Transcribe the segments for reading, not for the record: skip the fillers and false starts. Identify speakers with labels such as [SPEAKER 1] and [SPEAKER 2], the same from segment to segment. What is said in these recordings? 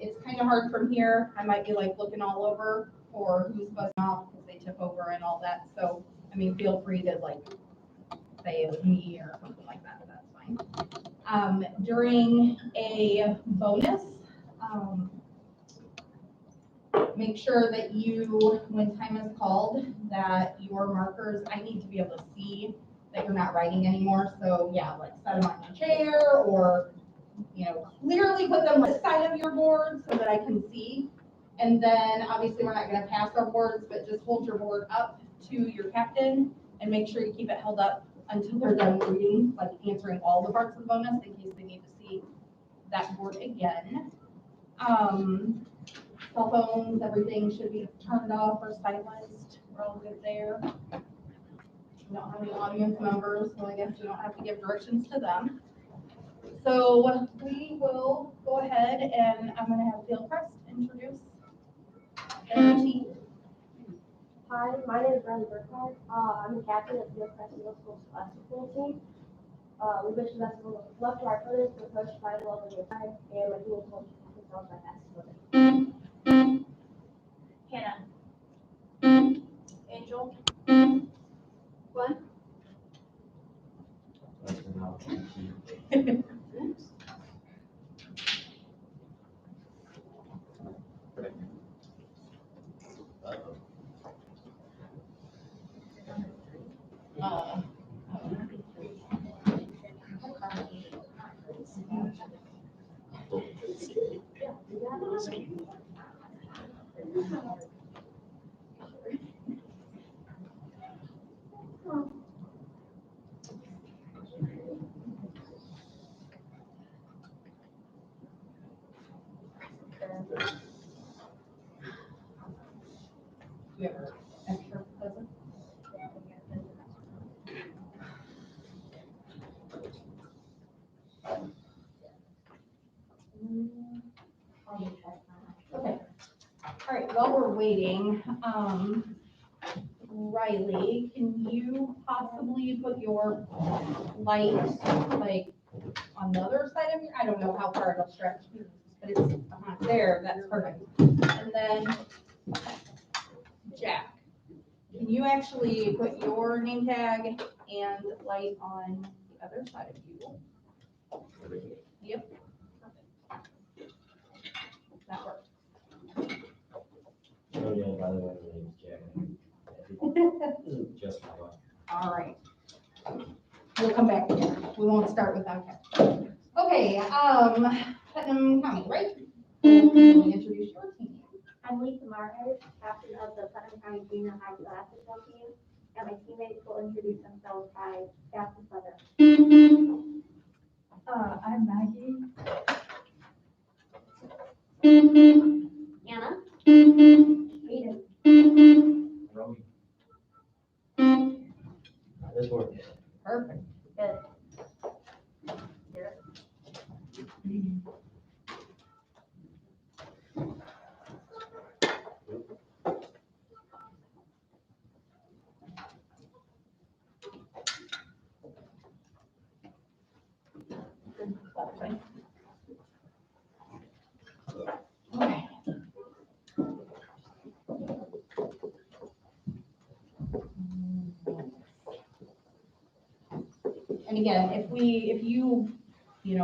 [SPEAKER 1] It's kind of hard from here. I might be like looking all over for who's buzzing off because they took over and all that. So, I mean, feel free to like say it was me or something like that. That's fine. During a bonus, make sure that you, when time is called, that your markers, I need to be able to see that you're not writing anymore. So yeah, like set them on your chair or, you know, clearly put them on the side of your board so that I can see. And then obviously we're not gonna pass our boards, but just hold your board up to your captain and make sure you keep it held up until they're done reading, like answering all the parts of the bonus in case they need to see that board again. Cell phones, everything should be turned off or silenced. We're all good there. We don't have any audience members, so I guess we don't have to give directions to them. So we will go ahead and I'm gonna have Fieldcrest introduce their team.
[SPEAKER 2] Hi, my name is Brandon Burkhardt. I'm the captain of the Fieldcrest Middle School basketball team. We've been to basketball left to right footers, we're coached by the level of the side, and my team is coached by basketball.
[SPEAKER 3] Hannah. Angel.
[SPEAKER 2] Glenn?
[SPEAKER 1] Do you have an extra present? Okay. All right, while we're waiting, Riley, can you possibly put your light like on the other side of your, I don't know how far it'll stretch, but it's there, that's perfect. And then Jack, can you actually put your name tag and light on the other side of you? Yep. That works.
[SPEAKER 4] Oh, yeah, by the way, my name's Jack. This is just my wife.
[SPEAKER 1] All right. We'll come back here. We won't start without that. Okay, Putnam County, right? Can you introduce your team?
[SPEAKER 2] I'm Lisa Martin, captain of the Putnam County Junior High basketball team, and my teammates will introduce themselves by fastest letter.
[SPEAKER 3] I'm Maggie.
[SPEAKER 2] Anna. Aiden.
[SPEAKER 4] Romy. This one.
[SPEAKER 1] Perfect.
[SPEAKER 2] Good.
[SPEAKER 1] Okay. And again, if you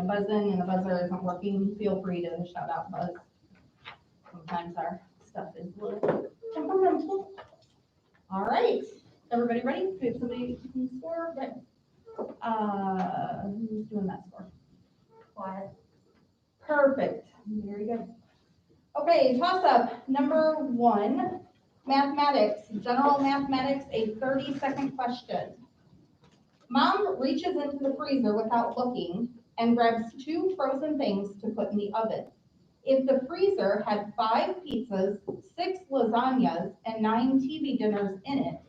[SPEAKER 1] buzz in and the buzzer isn't working, feel free to shout out buzz. Sometimes our stuff is a little temperamental. All right, everybody ready? We have somebody who can score, good. Who's doing that score?
[SPEAKER 2] Quiet.
[SPEAKER 1] Perfect, very good. Okay, toss up, number 1, mathematics, general mathematics, a 30-second question. Mom reaches into the freezer without looking and grabs 2 frozen things to put in the oven. If the freezer had 5 pizzas, 6 lasagnas, and 9 TV dinners in it,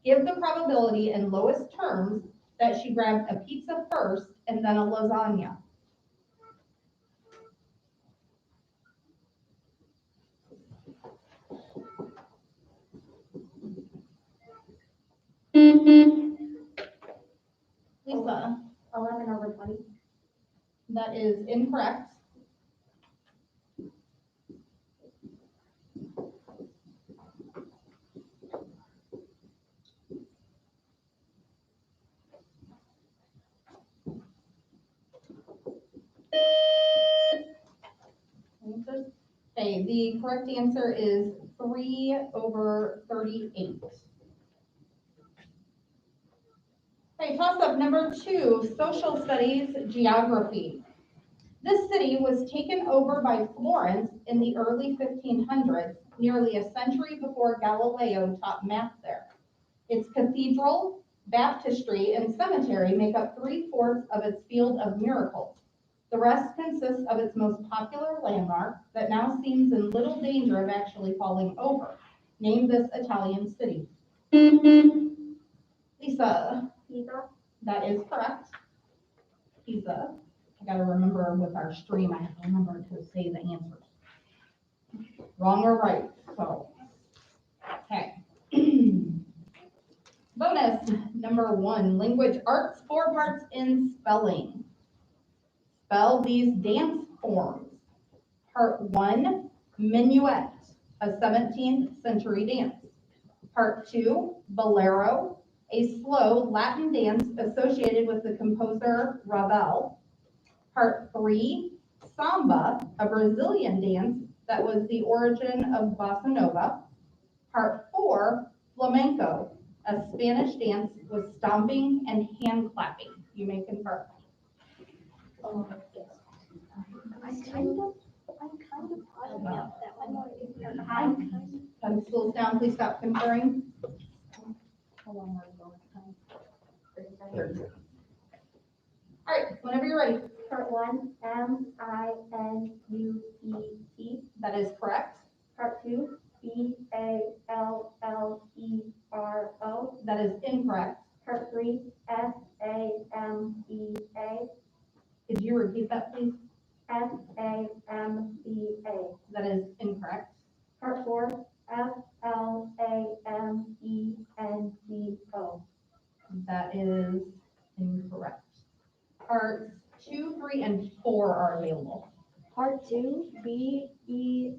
[SPEAKER 1] give the probability in lowest terms that she grabbed a pizza first and then a lasagna. Lisa,
[SPEAKER 2] 11 over 20.
[SPEAKER 1] that is incorrect. Okay, the correct answer is 3/38. Okay, toss up number 2, social studies, geography. This city was taken over by Florence in the early 1500s, nearly a century before Galileo taught math there. Its cathedral, baptistry, and cemetery make up 3/4 of its field of miracles. The rest consists of its most popular landmark that now seems in little danger of actually falling over. Name this Italian city. Lisa,
[SPEAKER 2] Pisa.
[SPEAKER 1] that is correct. Pisa. I gotta remember with our stream, I have to remember to say the answers. Wrong or right, so. Okay. Bonus number 1, language arts, 4 parts in spelling. Spell these dance forms. Part 1, minuet, a 17th century dance. Part 2, bolero, a slow Latin dance associated with the composer Ravel. Part 3, samba, a Brazilian dance that was the origin of bossa nova. Part 4, flamenco, a Spanish dance with stomping and hand clapping. You may confirm.
[SPEAKER 2] Yes. I'm kind of positive about that one.
[SPEAKER 1] Pen schools down, please stop conferring.
[SPEAKER 2] How long are we going?
[SPEAKER 1] 30. All right, whenever you're ready.
[SPEAKER 2] Part 1, M-I-N-U-E-T.
[SPEAKER 1] That is correct.
[SPEAKER 2] Part 2, B-A-L-L-E-R-O.
[SPEAKER 1] That is incorrect.
[SPEAKER 2] Part 3, S-A-M-E-A.
[SPEAKER 1] Could you repeat that, please?
[SPEAKER 2] S-A-M-E-A.
[SPEAKER 1] That is incorrect.
[SPEAKER 2] Part 4, F-L-A-M-E-N-T-O.
[SPEAKER 1] That is incorrect. Parts 2, 3, and 4 are available.
[SPEAKER 2] Part 2, B-E-L-L-U-A-R-O.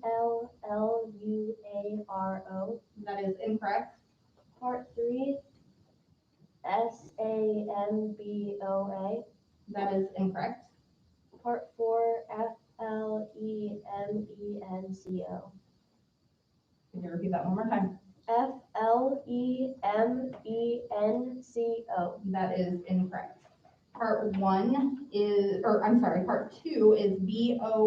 [SPEAKER 1] That is incorrect.
[SPEAKER 2] Part 3, S-A-M-B-O-A.
[SPEAKER 1] That is incorrect.
[SPEAKER 2] Part 4, F-L-E-M-E-N-C-O.
[SPEAKER 1] Could you repeat that one more time?
[SPEAKER 2] F-L-E-M-E-N-C-O.
[SPEAKER 1] That is incorrect. Part 1 is, or I'm sorry, part 2 is B-O-L-E-R-O.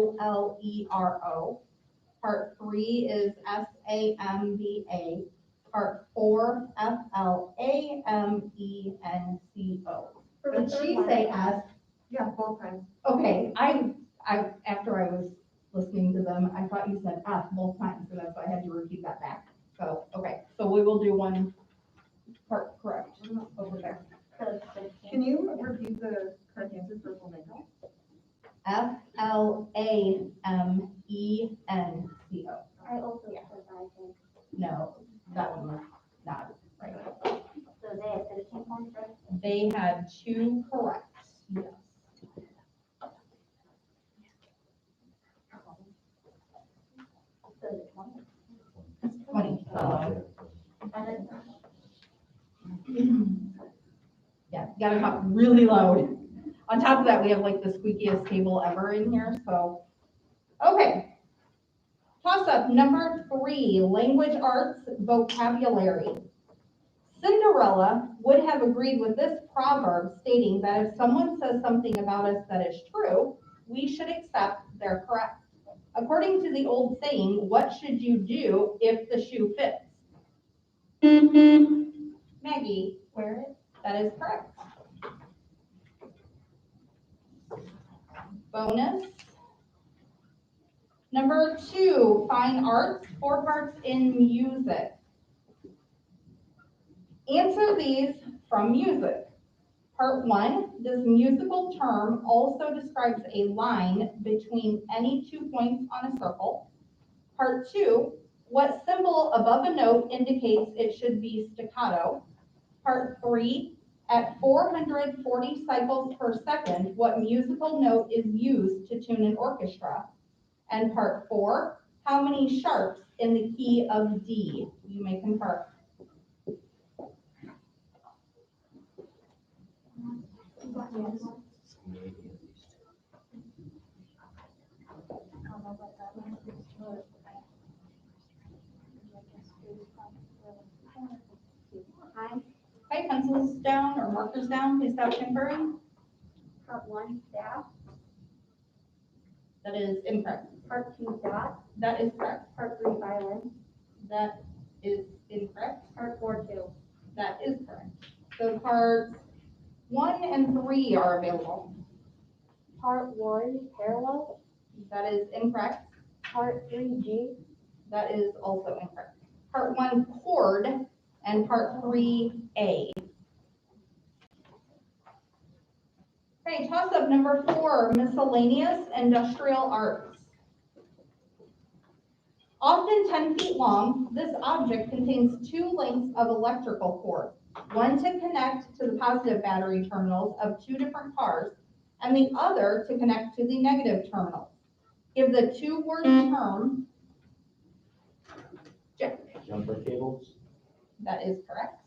[SPEAKER 1] Part 3 is S-A-M-B-A. Part 4, F-L-A-M-E-N-C-O. Did she say S?
[SPEAKER 3] Yeah, both times.
[SPEAKER 1] Okay, after I was listening to them, I thought you said F both times, so that's why I had to repeat that back. So, okay, so we will do one part correct over there.
[SPEAKER 3] Can you repeat the correct answer for flamenco?
[SPEAKER 1] F-L-A-M-E-N-C-O.
[SPEAKER 2] I also said that, I think.
[SPEAKER 1] No, that one was not right.
[SPEAKER 2] So they had 13 points, right?
[SPEAKER 1] They had 2 correct, yes.
[SPEAKER 2] So is it 20?
[SPEAKER 1] 20.
[SPEAKER 2] And then
[SPEAKER 1] Yeah, you gotta talk really loud. On top of that, we have like the squeakiest table ever in here, so. Okay. Toss up number 3, language arts, vocabulary. Cinderella would have agreed with this proverb stating that if someone says something about us that is true, we should accept they're correct. According to the old saying, what should you do if the shoe fits? Maggie, wear it. That is correct. Bonus. Number 2, fine arts, 4 parts in music. Answer these from music. Part 1, this musical term also describes a line between any 2 points on a circle. Part 2, what symbol above a note indicates it should be staccato. Part 3, at 440 cycles per second, what musical note is used to tune an orchestra? And part 4, how many sharps in the key of D? You may confer. pencils down or markers down, please stop conferring.
[SPEAKER 2] Part 1, staff.
[SPEAKER 1] That is incorrect.
[SPEAKER 2] Part 2, dot.
[SPEAKER 1] That is correct.
[SPEAKER 2] Part 3, violin.
[SPEAKER 1] That is incorrect.
[SPEAKER 2] Part 4, 2.
[SPEAKER 1] That is correct. So parts 1 and 3 are available.
[SPEAKER 2] Part 1, parallel.
[SPEAKER 1] That is incorrect.
[SPEAKER 2] Part 3, G.
[SPEAKER 1] That is also incorrect. Part 1, chord, and part 3, A. Okay, toss-up number 4, miscellaneous industrial arts. Often 10 feet long, this object contains 2 lengths of electrical cord, one to connect to the positive battery terminals of 2 different cars, and the other to connect to the negative terminals. Give the 2-word term. Jack.
[SPEAKER 4] Jumper cables?
[SPEAKER 1] That is correct.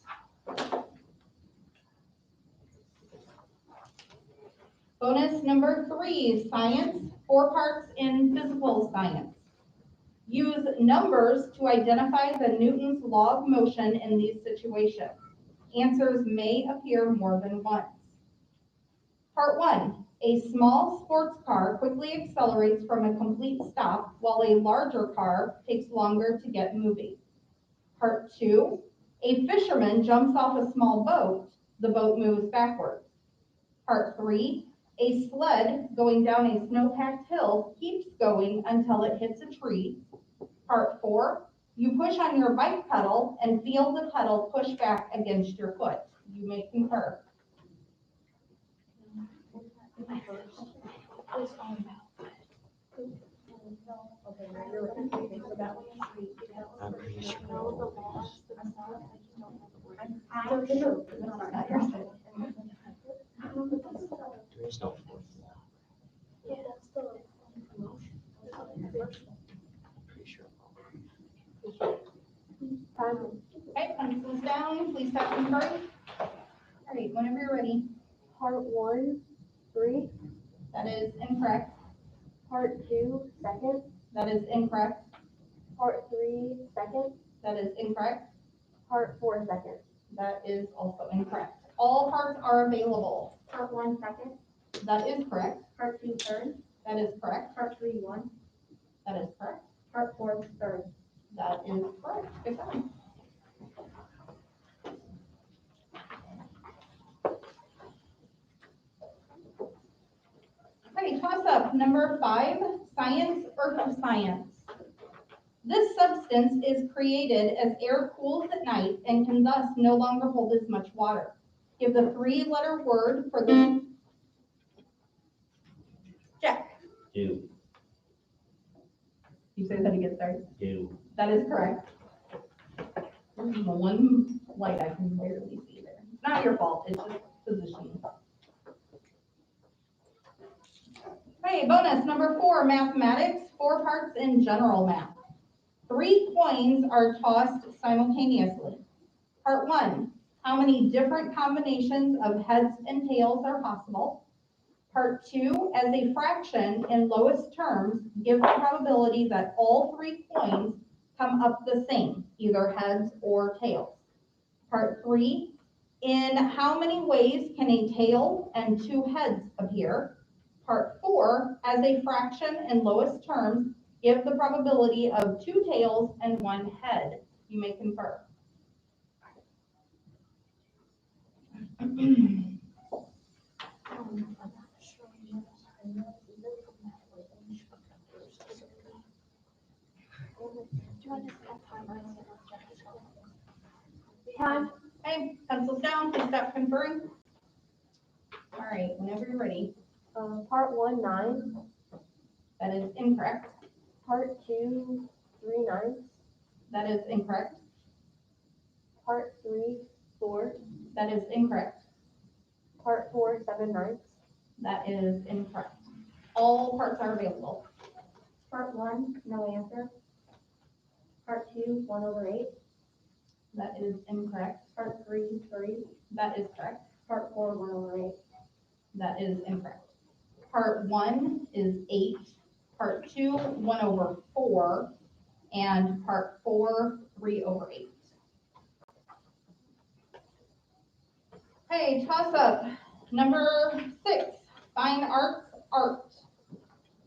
[SPEAKER 1] Bonus number 3, science, 4 parts in physical science. Use numbers to identify the Newton's law of motion in these situations. Answers may appear more than once. Part 1, a small sports car quickly accelerates from a complete stop while a larger car takes longer to get moving. Part 2, a fisherman jumps off a small boat, the boat moves backwards. Part 3, a sled going down a snow-packed hill keeps going until it hits a tree. Part 4, you push on your bike pedal and feel the pedal push back against your foot. You may concur.
[SPEAKER 4] I'm pretty sure. There is no fourth law. Pretty sure.
[SPEAKER 1] Okay, pencils down, please stop conferring. All right, whenever you're ready.
[SPEAKER 2] Part 1, 3.
[SPEAKER 1] That is incorrect.
[SPEAKER 2] Part 2, second.
[SPEAKER 1] That is incorrect.
[SPEAKER 2] Part 3, second.
[SPEAKER 1] That is incorrect.
[SPEAKER 2] Part 4, second.
[SPEAKER 1] That is also incorrect. All parts are available.
[SPEAKER 2] Part 1, second.
[SPEAKER 1] That is correct.
[SPEAKER 2] Part 2, third.
[SPEAKER 1] That is correct.
[SPEAKER 2] Part 3, 1.
[SPEAKER 1] That is correct.
[SPEAKER 2] Part 4, third.
[SPEAKER 1] That is correct. Good job. Okay, toss up number 5, science, earth science. This substance is created as air cools at night and can thus no longer hold as much water. Give the 3-letter word for this. Jack.
[SPEAKER 4] Do.
[SPEAKER 1] You say that again, sorry.
[SPEAKER 4] Do.
[SPEAKER 1] That is correct. This is the one light I can barely see there. It's not your fault, it's just positioning. Okay, bonus number 4, mathematics, 4 parts in general math. 3 coins are tossed simultaneously. Part 1, how many different combinations of heads and tails are possible? Part 2, as a fraction in lowest terms, give the probability that all 3 coins come up the same, either heads or tails. Part 3, in how many ways can a tail and 2 heads appear? Part 4, as a fraction in lowest terms, give the probability of 2 tails and 1 head. You may confer.
[SPEAKER 2] Time.
[SPEAKER 1] Okay, pencils down, please stop conferring. All right, whenever you're ready.
[SPEAKER 2] Part 1, 9.
[SPEAKER 1] That is incorrect.
[SPEAKER 2] Part 2, 3 ninths.
[SPEAKER 1] That is incorrect.
[SPEAKER 2] Part 3, 4.
[SPEAKER 1] That is incorrect.
[SPEAKER 2] Part 4, 7 ninths.
[SPEAKER 1] That is incorrect. All parts are available.
[SPEAKER 2] Part 1, no answer. Part 2, 1/8.
[SPEAKER 1] That is incorrect.
[SPEAKER 2] Part 3, 3.
[SPEAKER 1] That is correct.
[SPEAKER 2] Part 4, 1/8.
[SPEAKER 1] That is incorrect. Part 1 is 8. Part 2, 1/4. And part 4, 3/8. Okay, toss up. Number 6, fine arts art.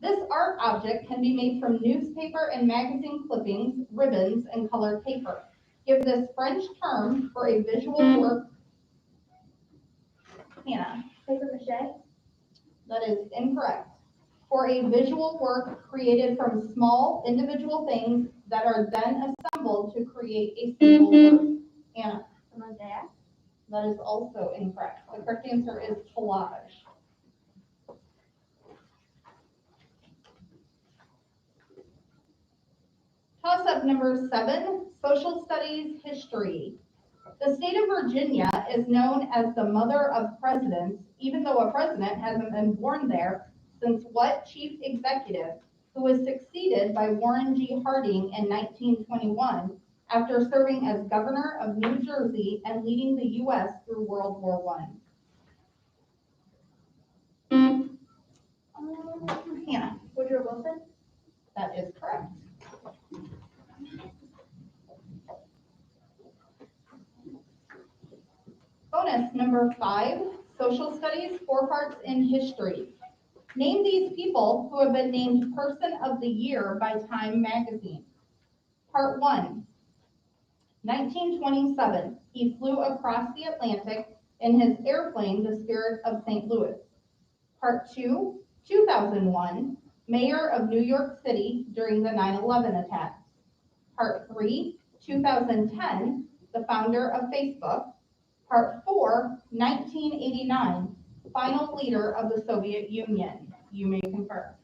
[SPEAKER 1] This art object can be made from newspaper and magazine clippings, ribbons, and colored paper. Give this French term for a visual work. Hannah,
[SPEAKER 2] Paper mache.
[SPEAKER 1] that is incorrect. For a visual work created from small individual things that are then assembled to create a single work. Anna,
[SPEAKER 2] A mosaic.
[SPEAKER 1] that is also incorrect. The correct answer is collage. Toss up number 7, social studies history. The state of Virginia is known as the mother of presidents, even though a president hasn't been born there since what chief executive, who was succeeded by Warren G. Harding in 1921 after serving as governor of New Jersey and leading the U.S. through World War I. Hannah,
[SPEAKER 2] Woodrow Wilson.
[SPEAKER 1] that is correct. Bonus number 5, social studies, 4 parts in history. Name these people who have been named Person of the Year by Time magazine. Part 1, 1927, he flew across the Atlantic in his airplane, the Spirit of St. Louis. Part 2, 2001, mayor of New York City during the 9/11 attacks. Part 3, 2010, the founder of Facebook. Part 4, 1989, final leader of the Soviet Union. You may confer.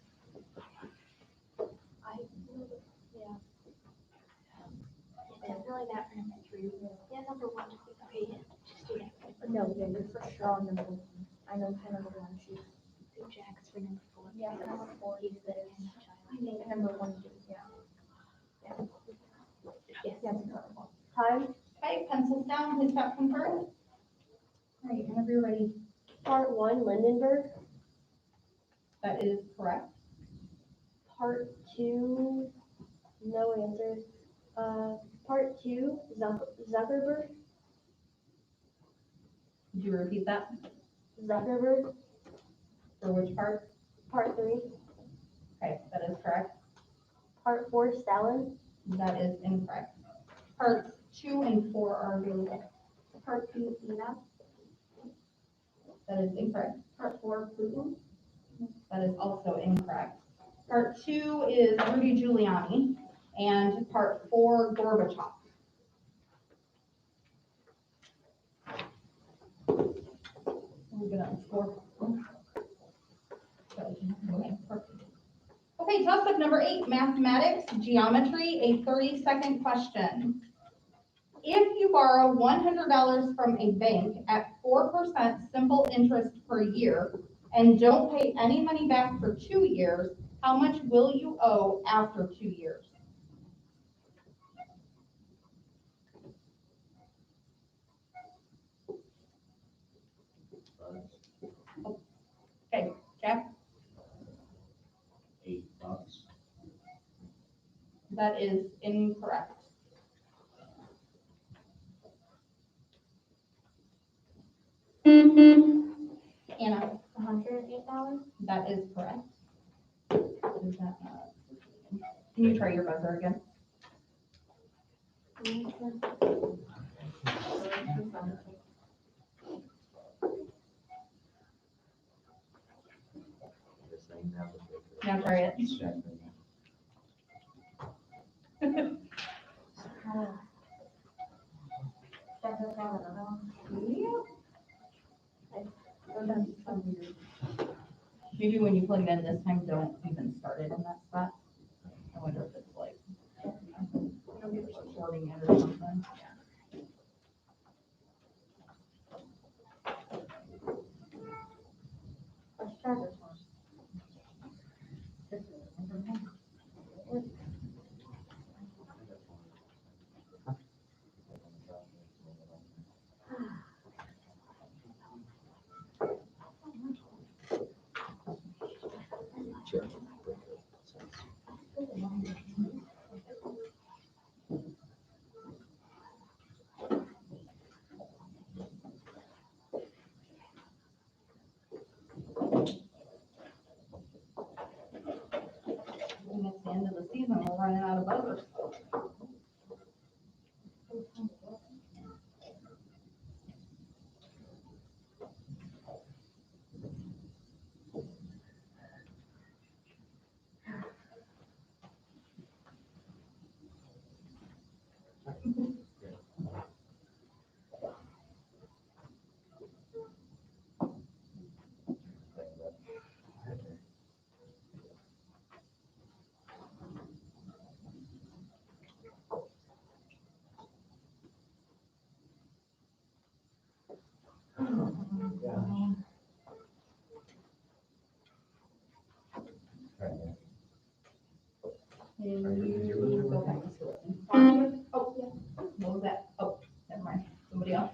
[SPEAKER 5] Definitely that for number 3. Yeah, number 1. Okay, just do that.
[SPEAKER 2] No, yeah, you're for sure on number 1. I know kind of one. She's
[SPEAKER 5] Do Jack's for number 4.
[SPEAKER 2] Yeah, number 4.
[SPEAKER 5] He's the child.
[SPEAKER 2] And number 1 too. Yeah.
[SPEAKER 5] Yes.
[SPEAKER 2] Time.
[SPEAKER 1] Okay, pencils down, who's got confirmed? All right, whenever you're ready.
[SPEAKER 2] Part 1, Lindenberg.
[SPEAKER 1] That is correct.
[SPEAKER 2] Part 2, no answers. Part 2, Zuckerberg.
[SPEAKER 1] Could you repeat that?
[SPEAKER 2] Zuckerberg.
[SPEAKER 1] For which part?
[SPEAKER 2] Part 3.
[SPEAKER 1] Okay, that is correct.
[SPEAKER 2] Part 4, Stalin.
[SPEAKER 1] That is incorrect. Parts 2 and 4 are available.
[SPEAKER 2] Part 2, Ina.
[SPEAKER 1] That is incorrect.
[SPEAKER 2] Part 4, Putin.
[SPEAKER 1] That is also incorrect. Part 2 is Rudy Giuliani, and part 4, Gorbachev. We're gonna score. Okay, perfect. Okay, toss up number 8, mathematics, geometry, a 30-second question. If you borrow $100 from a bank at 4% simple interest per year and don't pay any money back for 2 years, how much will you owe after 2 years? Okay, Jack,
[SPEAKER 4] $8.
[SPEAKER 1] that is incorrect. Anna,
[SPEAKER 2] $108.
[SPEAKER 1] that is correct. Is that, can you try your buzzer again?
[SPEAKER 4] The same now.
[SPEAKER 1] Now try it. Maybe when you plug it in this time, don't even start it in that spot. I wonder if it's like, recording it or something.
[SPEAKER 2] Let's try this one.
[SPEAKER 4] Sure.
[SPEAKER 1] first. And you go back to it. Oh, yeah. What was that? Oh, never mind. Somebody else.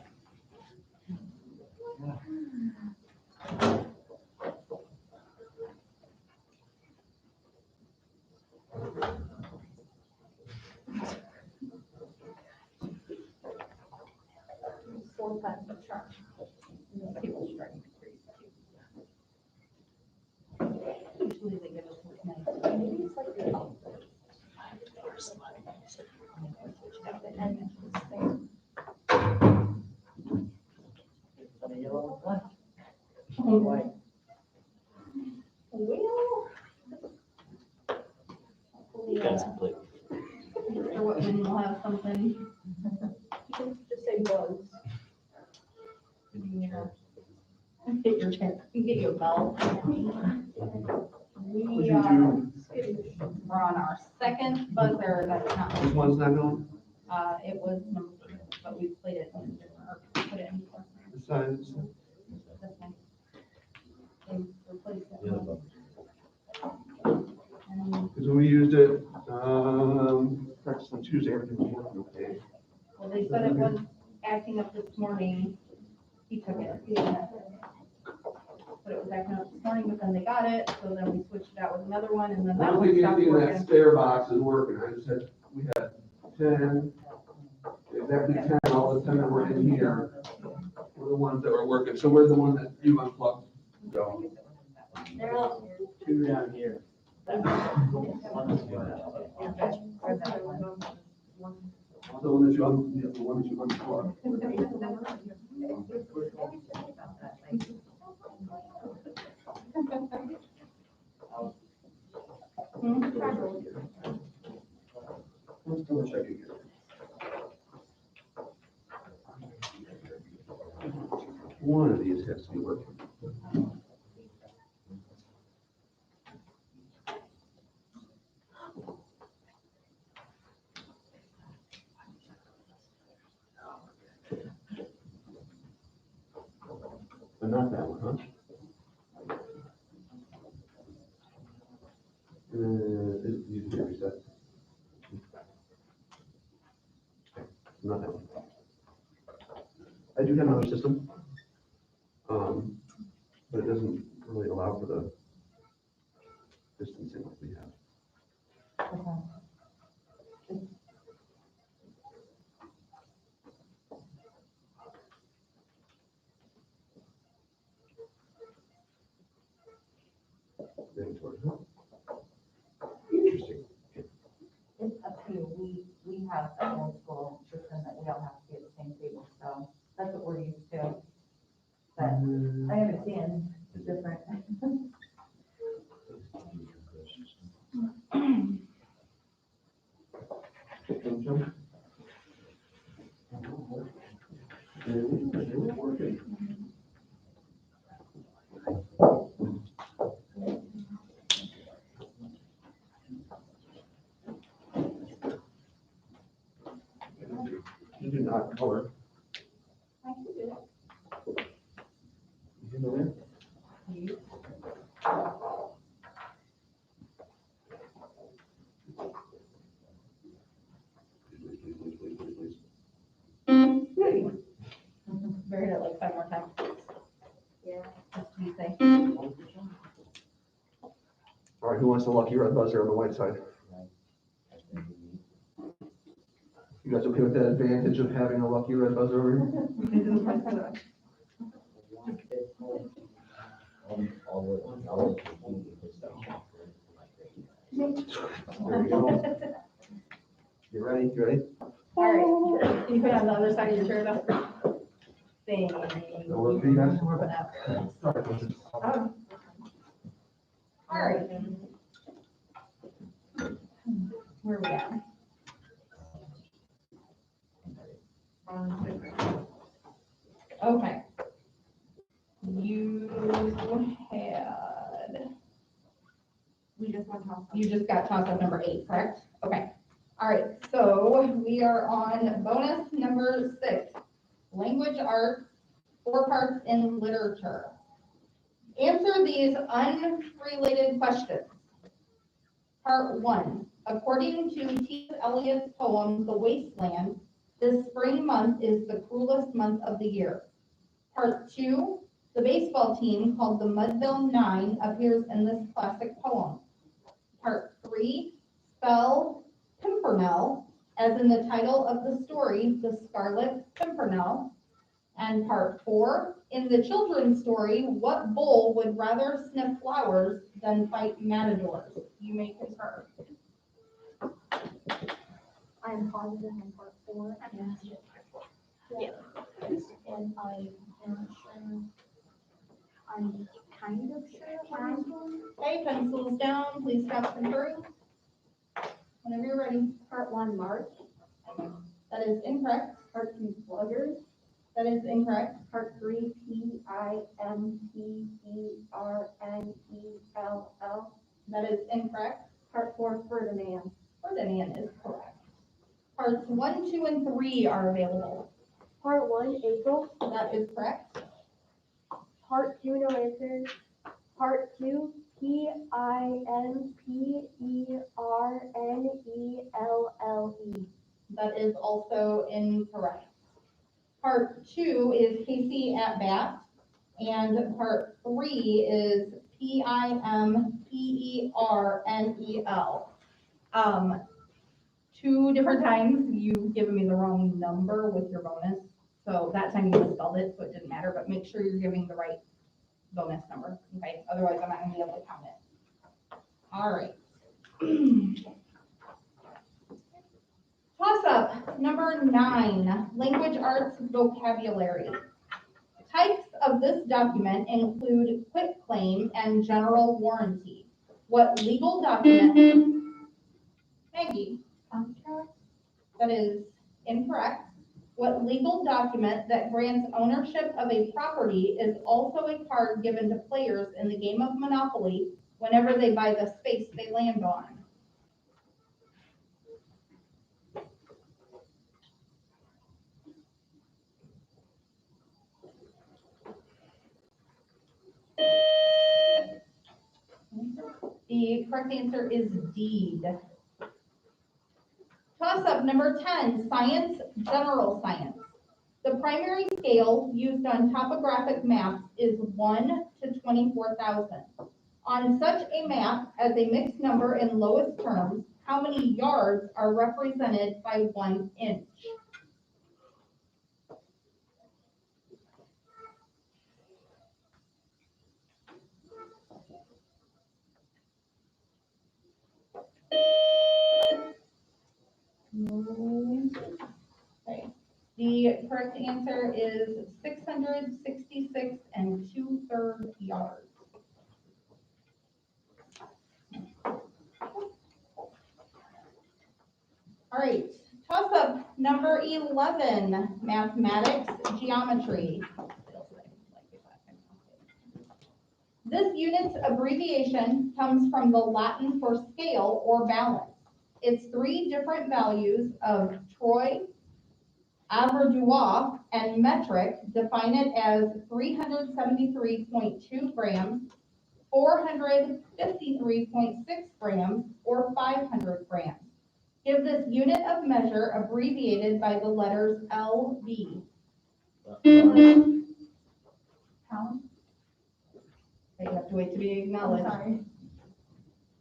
[SPEAKER 1] Four times the charge. People strike me crazy too. Usually they give us what's nice. Maybe it's like the
[SPEAKER 4] The yellow and black.
[SPEAKER 1] Oh,
[SPEAKER 4] White.
[SPEAKER 1] well. Hopefully,
[SPEAKER 4] That's blue.
[SPEAKER 1] Mr. Whitman will have something. Just say buzz. Get your chair, get you a bell. We are, we're on our second buzzer, that's not,
[SPEAKER 6] This one's not going,
[SPEAKER 1] it was number 3, but we played it in different, or put it in different.
[SPEAKER 6] this side,
[SPEAKER 1] This one. They replaced it.
[SPEAKER 4] The other one.
[SPEAKER 1] And,
[SPEAKER 6] because when we used it, practice on Tuesday, everything was working okay.
[SPEAKER 1] well, they said it was acting up this morning, he took it, he didn't have it. But it was acting up this morning, but then they got it, so then we switched it out with another one, and then
[SPEAKER 6] I
[SPEAKER 1] that
[SPEAKER 6] don't
[SPEAKER 1] one
[SPEAKER 6] think
[SPEAKER 1] stopped
[SPEAKER 6] anything in that
[SPEAKER 1] working.
[SPEAKER 6] spare box is working, I just had, we had 10, exactly 10, all the 10 that were in here were the ones that were working, so where's the one that you unplugged? So,
[SPEAKER 5] They're all.
[SPEAKER 4] 2 down here. One is good.
[SPEAKER 6] the one that you the one that you unplugged. Let's double check again. One of these has to be working. But not that one, huh? This needs to be reset. Not that one. I do have another system. But it doesn't really allow for the distancing like we have. Inventory, huh? Interesting.
[SPEAKER 7] It's up to you. We have an old school system that we all have to be at the same table, so that's what we're used to. But I understand it's different.
[SPEAKER 6] They're working. You do not color.
[SPEAKER 1] I can do it.
[SPEAKER 6] You know that?
[SPEAKER 1] Buried it like 5 more times.
[SPEAKER 5] Yeah.
[SPEAKER 1] Just to be safe.
[SPEAKER 6] All right, who wants the lucky red buzzer on the white side? You guys okay with that advantage of having a lucky red buzzer over here? There we go. You ready? You ready?
[SPEAKER 1] All right, can you put it on the other side of your chair, though? Thank
[SPEAKER 6] So we're ready, guys?
[SPEAKER 1] you. Open up.
[SPEAKER 6] Start.
[SPEAKER 1] All right. Where are we at? Okay. You had, you just got tossed up number 8, correct? Okay. All right, so we are on bonus number 6, language arts, 4 parts in literature. Answer these unrelated questions. Part 1, according to T.S. Eliot's poem, The Wasteland, this spring month is the cruelest month of the year. Part 2, the baseball team called the Mudville Nine appears in this classic poem. Part 3, spell Pimpernel, as in the title of the story, The Scarlet Pimpernel. And part 4, in the children's story, what bull would rather sniff flowers than fight matadors? You may concur.
[SPEAKER 2] I am positive on part 4.
[SPEAKER 5] Yeah.
[SPEAKER 2] And I am sure,
[SPEAKER 5] I'm kind of sure what this one.
[SPEAKER 1] Okay, pencils down, please stop conferring. Whenever you're ready.
[SPEAKER 2] part 1, March.
[SPEAKER 1] That is incorrect.
[SPEAKER 2] Part 2, sluggers.
[SPEAKER 1] That is incorrect.
[SPEAKER 2] Part 3, Pimpernell.
[SPEAKER 1] That is incorrect.
[SPEAKER 2] Part 4, Ferdinand.
[SPEAKER 1] Ferdinand is correct. Parts 1, 2, and 3 are available.
[SPEAKER 2] Part 1, April.
[SPEAKER 1] That is correct.
[SPEAKER 2] Part 2, no answers. Part 2, Pimpernelle.
[SPEAKER 1] That is also incorrect. Part 2 is Casey at bat, and part 3 is Pimpernel. 2 different times you've given me the wrong number with your bonus, so that time you misspelled it, so it didn't matter, but make sure you're giving the right bonus number, okay? Otherwise, I'm not gonna be able to count it. All right. Toss up, number 9, language arts vocabulary. Types of this document include quitclaim and general warranty. What legal document? Maggie?
[SPEAKER 7] Contract?
[SPEAKER 1] That is incorrect. What legal document that grants ownership of a property is also a card given to players in the game of Monopoly whenever they buy the space they land on? The correct answer is deed. Toss up number 10, science, general science. The primary scale used on topographic maps is 1 to 24,000. On such a map, as a mixed number in lowest terms, how many yards are represented by 1 inch? Okay. The correct answer is 666 2/3 yards. All right, toss up number 11, mathematics, geometry. This unit's abbreviation comes from the Latin for scale or balance. Its 3 different values of troy, avoirdupois, and metric define it as 373.2 grams, 453.6 grams, or 500 grams. Give this unit of measure abbreviated by the letters LB.
[SPEAKER 7] Pound?
[SPEAKER 1] Okay, you have to wait to be acknowledged.
[SPEAKER 7] Sorry.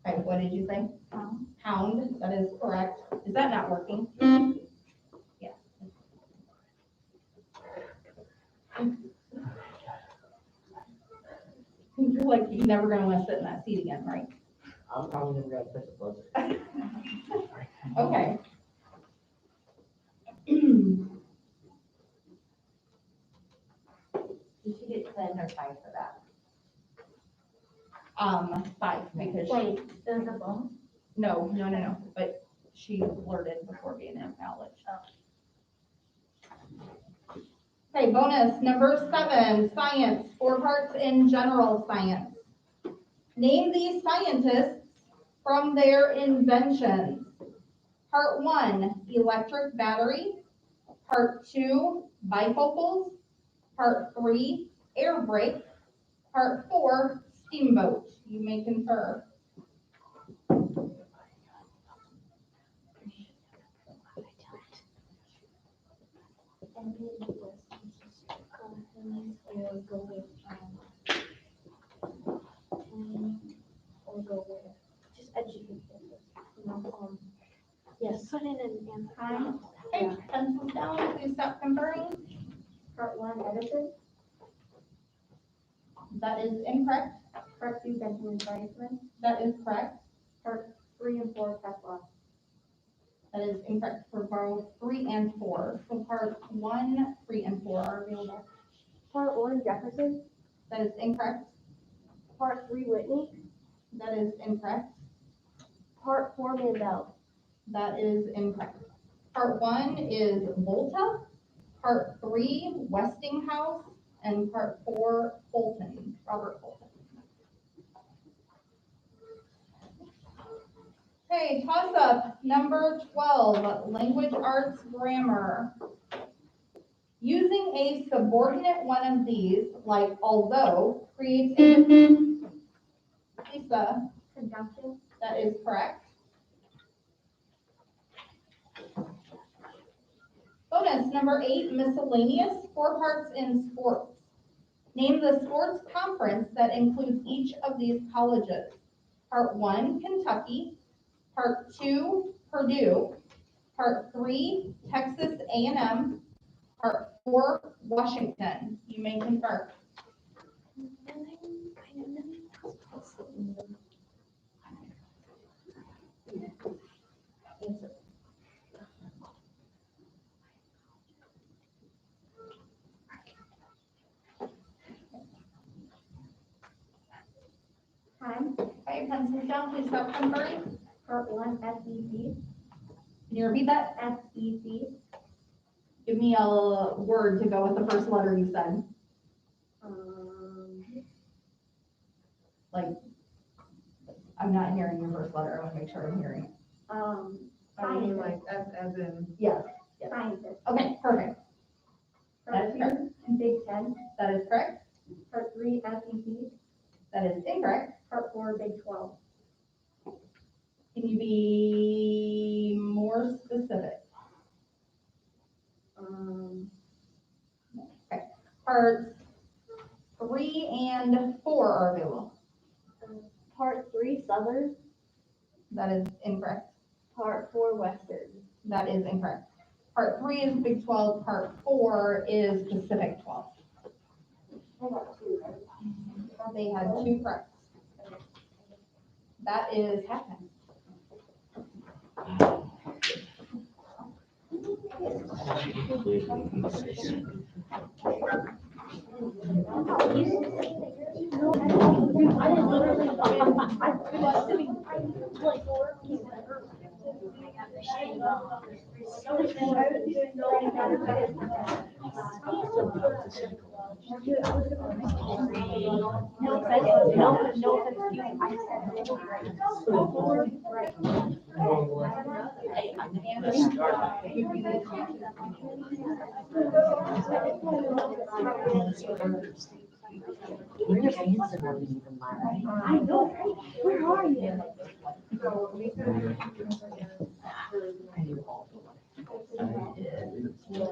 [SPEAKER 1] Okay, what did you say?
[SPEAKER 7] Pound?
[SPEAKER 1] Pound, that is correct. Is that not working? Yeah. You're like, you're never gonna wanna sit in that seat again, right?
[SPEAKER 4] I'm probably never gonna push the buzzer.
[SPEAKER 1] Okay.
[SPEAKER 7] 10 or 5 for that?
[SPEAKER 1] 5, because she,
[SPEAKER 5] Wait, there's a bone?
[SPEAKER 1] no, but she blurted before being acknowledged. Okay, bonus, number 7, science, 4 parts in general science. Name these scientists from their inventions. Part 1, electric battery. Part 2, bifocals. Part 3, air brake. Part 4, steamboat. You may confer.
[SPEAKER 5] And be the list, or go with, or go with, just educate them. Yes. Put in an
[SPEAKER 1] Time. Okay, pencils down, please stop conferring.
[SPEAKER 2] Part 1, Edison.
[SPEAKER 1] That is incorrect.
[SPEAKER 2] Part 2, Benjamin Franklin.
[SPEAKER 1] That is correct.
[SPEAKER 2] Part 3 and 4, Tesla.
[SPEAKER 1] That is incorrect for both 3 and 4. So parts 1, 3, and 4 are available.
[SPEAKER 2] Part 1, Jefferson.
[SPEAKER 1] That is incorrect.
[SPEAKER 2] Part 3, Whitney.
[SPEAKER 1] That is incorrect.
[SPEAKER 2] Part 4, Mandel.
[SPEAKER 1] That is incorrect. Part 1 is Volta. Part 3, Westinghouse. And part 4, Fulton, Robert Fulton. Okay, toss up number 12, language arts grammar. Using a subordinate one of these, like although, creates a, Lisa,
[SPEAKER 2] Conjunction.
[SPEAKER 1] that is correct. Bonus, number 8, miscellaneous, 4 parts in sports. Name the sports conference that includes each of these colleges. Part 1, Kentucky. Part 2, Purdue. Part 3, Texas A&M. Part 4, Washington. You may confer.
[SPEAKER 2] Time.
[SPEAKER 1] Okay, pencils down, please stop conferring.
[SPEAKER 2] Part 1, SEC.
[SPEAKER 1] Can you repeat that?
[SPEAKER 2] SEC.
[SPEAKER 1] Give me a word to go with the first letter you said. Like, I'm not hearing your first letter. I want to make sure I'm hearing it.
[SPEAKER 3] I mean, like, as in,
[SPEAKER 1] Yes.
[SPEAKER 2] Scientist.
[SPEAKER 1] Okay, perfect.
[SPEAKER 2] Part 2, Big 10.
[SPEAKER 1] That is correct.
[SPEAKER 2] Part 3, SEC.
[SPEAKER 1] That is incorrect.
[SPEAKER 2] Part 4, Big 12.
[SPEAKER 1] Can you be more specific? Okay. Parts 3 and 4 are available.
[SPEAKER 2] Part 3, Southern.
[SPEAKER 1] That is incorrect.
[SPEAKER 2] Part 4, Western.
[SPEAKER 1] That is incorrect. Part 3 is Big 12. Part 4 is Pacific 12.
[SPEAKER 2] I got 2, right?
[SPEAKER 1] They had 2 correct. That is halftime.
[SPEAKER 7] I know, right? Where are you?
[SPEAKER 3] so Lisa.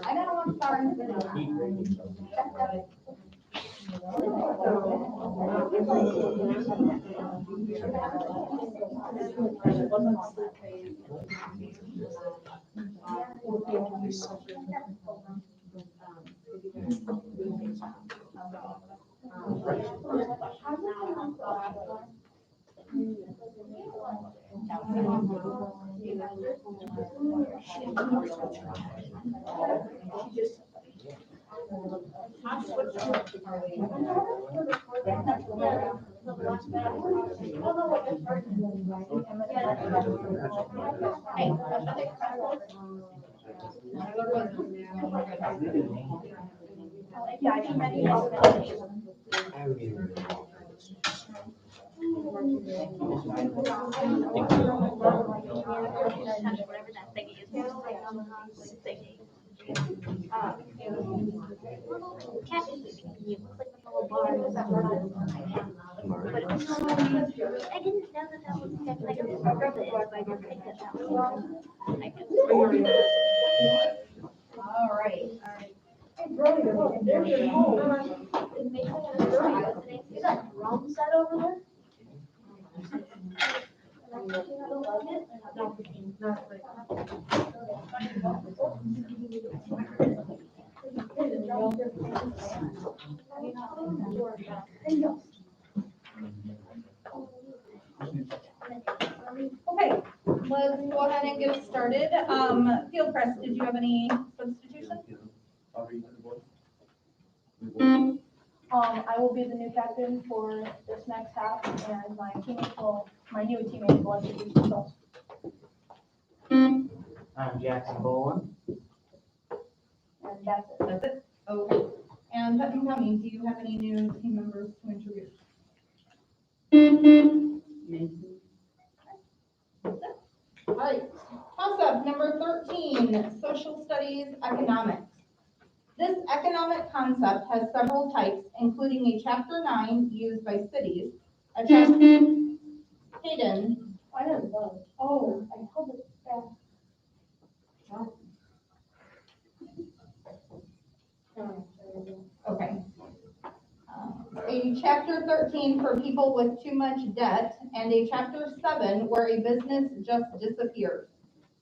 [SPEAKER 1] I know, I'm sorry. Yeah, I think that
[SPEAKER 5] Whatever that thing is. Captain, it looks like a little bar. But I didn't know that that was that kind of purpose, but I didn't think that that was.
[SPEAKER 1] All right.
[SPEAKER 2] Is that drum set over there?
[SPEAKER 1] Okay, let's go ahead and get started. Fieldcrest, did you have any substitutions?
[SPEAKER 2] I will be the new captain for this next half, and my new teammates will introduce themselves.
[SPEAKER 4] I'm Jackson Boland.
[SPEAKER 2] And that's it.
[SPEAKER 1] That's it? Okay. And Putnam County, do you have any new team members to introduce? All right, toss up number 13, social studies, economics. This economic concept has several types, including a chapter 9 used by cities, a chapter, Hayden.
[SPEAKER 2] I didn't know. Oh, I held it back.
[SPEAKER 1] Okay. A chapter 13 for people with too much debt, and a chapter 7 where a business just disappears.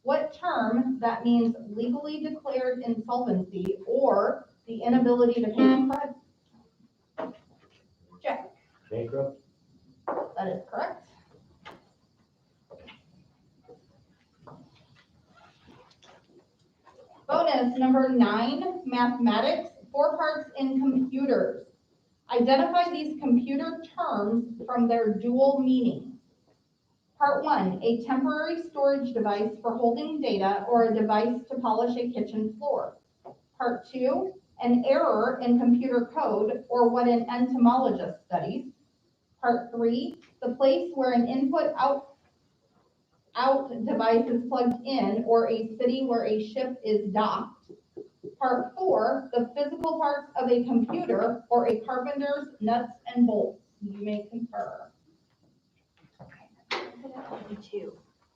[SPEAKER 1] What term that means legally declared insolvency or the inability to pay credit? Jack,
[SPEAKER 4] Bankrupt.
[SPEAKER 1] that is correct. Bonus number 9, mathematics, 4 parts in computers. Identify these computer terms from their dual meanings. Part 1, a temporary storage device for holding data or a device to polish a kitchen floor. Part 2, an error in computer code or what an entomologist studies. Part 3, the place where an input-out device is plugged in or a city where a ship is docked. Part 4, the physical parts of a computer or a carpenter's nuts and bolts. You may confer.
[SPEAKER 5] Me too.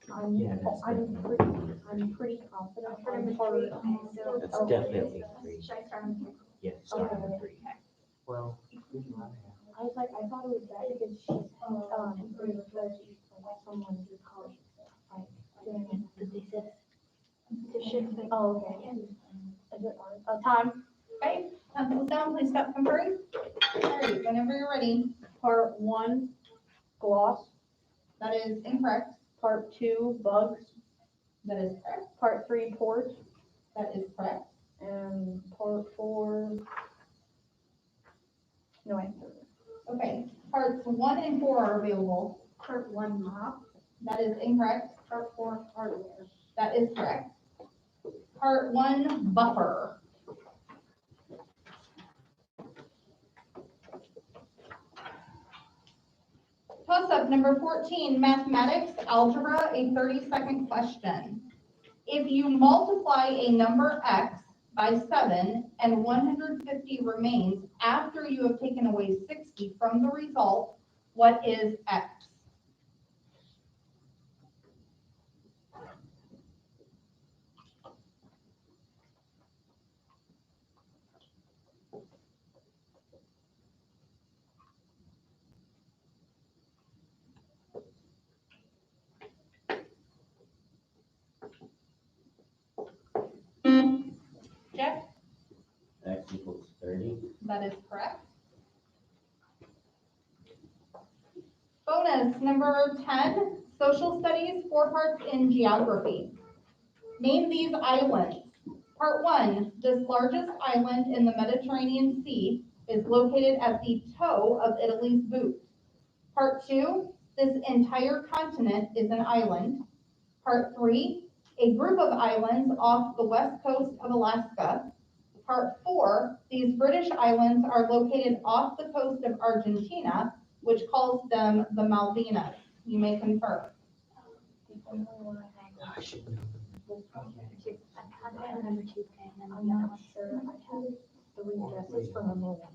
[SPEAKER 4] Yeah, that's
[SPEAKER 2] I'm pretty confident.
[SPEAKER 4] That's definitely 3.
[SPEAKER 5] Should I start on here?
[SPEAKER 4] Yes, start on 3. Well.
[SPEAKER 2] I was like, I thought it was bad because she's, someone who's college.
[SPEAKER 5] The thesis. The ship thing.
[SPEAKER 2] Oh, okay. Is it on, time?
[SPEAKER 1] Okay, pencils down, please stop conferring. All right, whenever you're ready.
[SPEAKER 2] Part 1, gloss.
[SPEAKER 1] That is incorrect.
[SPEAKER 2] Part 2, bugs.
[SPEAKER 1] That is correct.
[SPEAKER 2] Part 3, port.
[SPEAKER 1] That is correct.
[SPEAKER 2] And part 4, no answer.
[SPEAKER 1] Okay, parts 1 and 4 are available.
[SPEAKER 2] Part 1, mop.
[SPEAKER 1] That is incorrect.
[SPEAKER 2] Part 4, hardware.
[SPEAKER 1] That is correct. Part 1, buffer. Toss-up number 14, mathematics, algebra, a 30-second question. If you multiply a number x by 7 and 150 remains after you have taken away 60 from the result, what is x? Jeff?
[SPEAKER 4] X equals 30.
[SPEAKER 1] That is correct. Bonus number 10, social studies, 4 parts in geography. Name these islands. Part 1, this largest island in the Mediterranean Sea is located at the toe of Italy's boot. Part 2, this entire continent is an island. Part 3, a group of islands off the west coast of Alaska. Part 4, these British islands are located off the coast of Argentina, which calls them the Malvinas. You may confirm.
[SPEAKER 4] I should know.
[SPEAKER 5] I remember two, and then I'm not sure. I have three guesses for number one.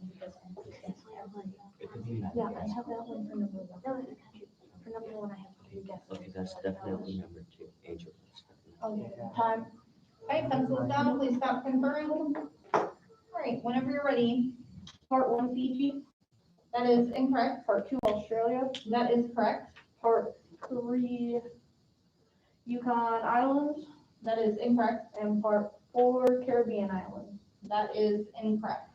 [SPEAKER 4] It could be
[SPEAKER 5] Yeah, I have that one for number one. No, it's a country. For number one, I have three guesses.
[SPEAKER 4] Okay, that's definitely number 2. Angel.
[SPEAKER 5] Okay, time.
[SPEAKER 1] Okay, pencils down, please stop conferring. All right, whenever you're ready.
[SPEAKER 2] Part 1, Fiji.
[SPEAKER 1] That is incorrect.
[SPEAKER 2] Part 2, Australia.
[SPEAKER 1] That is correct.
[SPEAKER 2] Part 3, Yukon Islands.
[SPEAKER 1] That is incorrect.
[SPEAKER 2] And part 4, Caribbean Islands.
[SPEAKER 1] That is incorrect.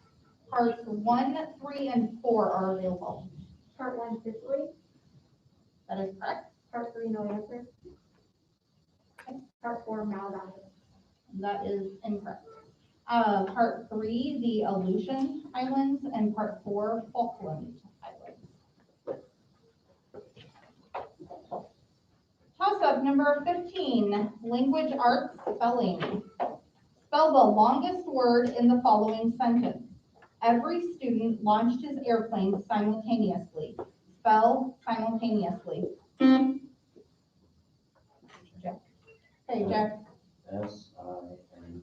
[SPEAKER 1] Parts 1, 3, and 4 are available.
[SPEAKER 2] Part 1, Sicily.
[SPEAKER 1] That is correct.
[SPEAKER 2] Part 3, no answer. Part 4, Maldives.
[SPEAKER 1] That is incorrect. Part 3, the Aleutian Islands, and part 4, Falkland Islands. Toss-up number 15, language arts spelling. Spell the longest word in the following sentence. Every student launched his airplane simultaneously. Spell simultaneously. Jack. Hey, Jack.
[SPEAKER 4] SIMULTANEously.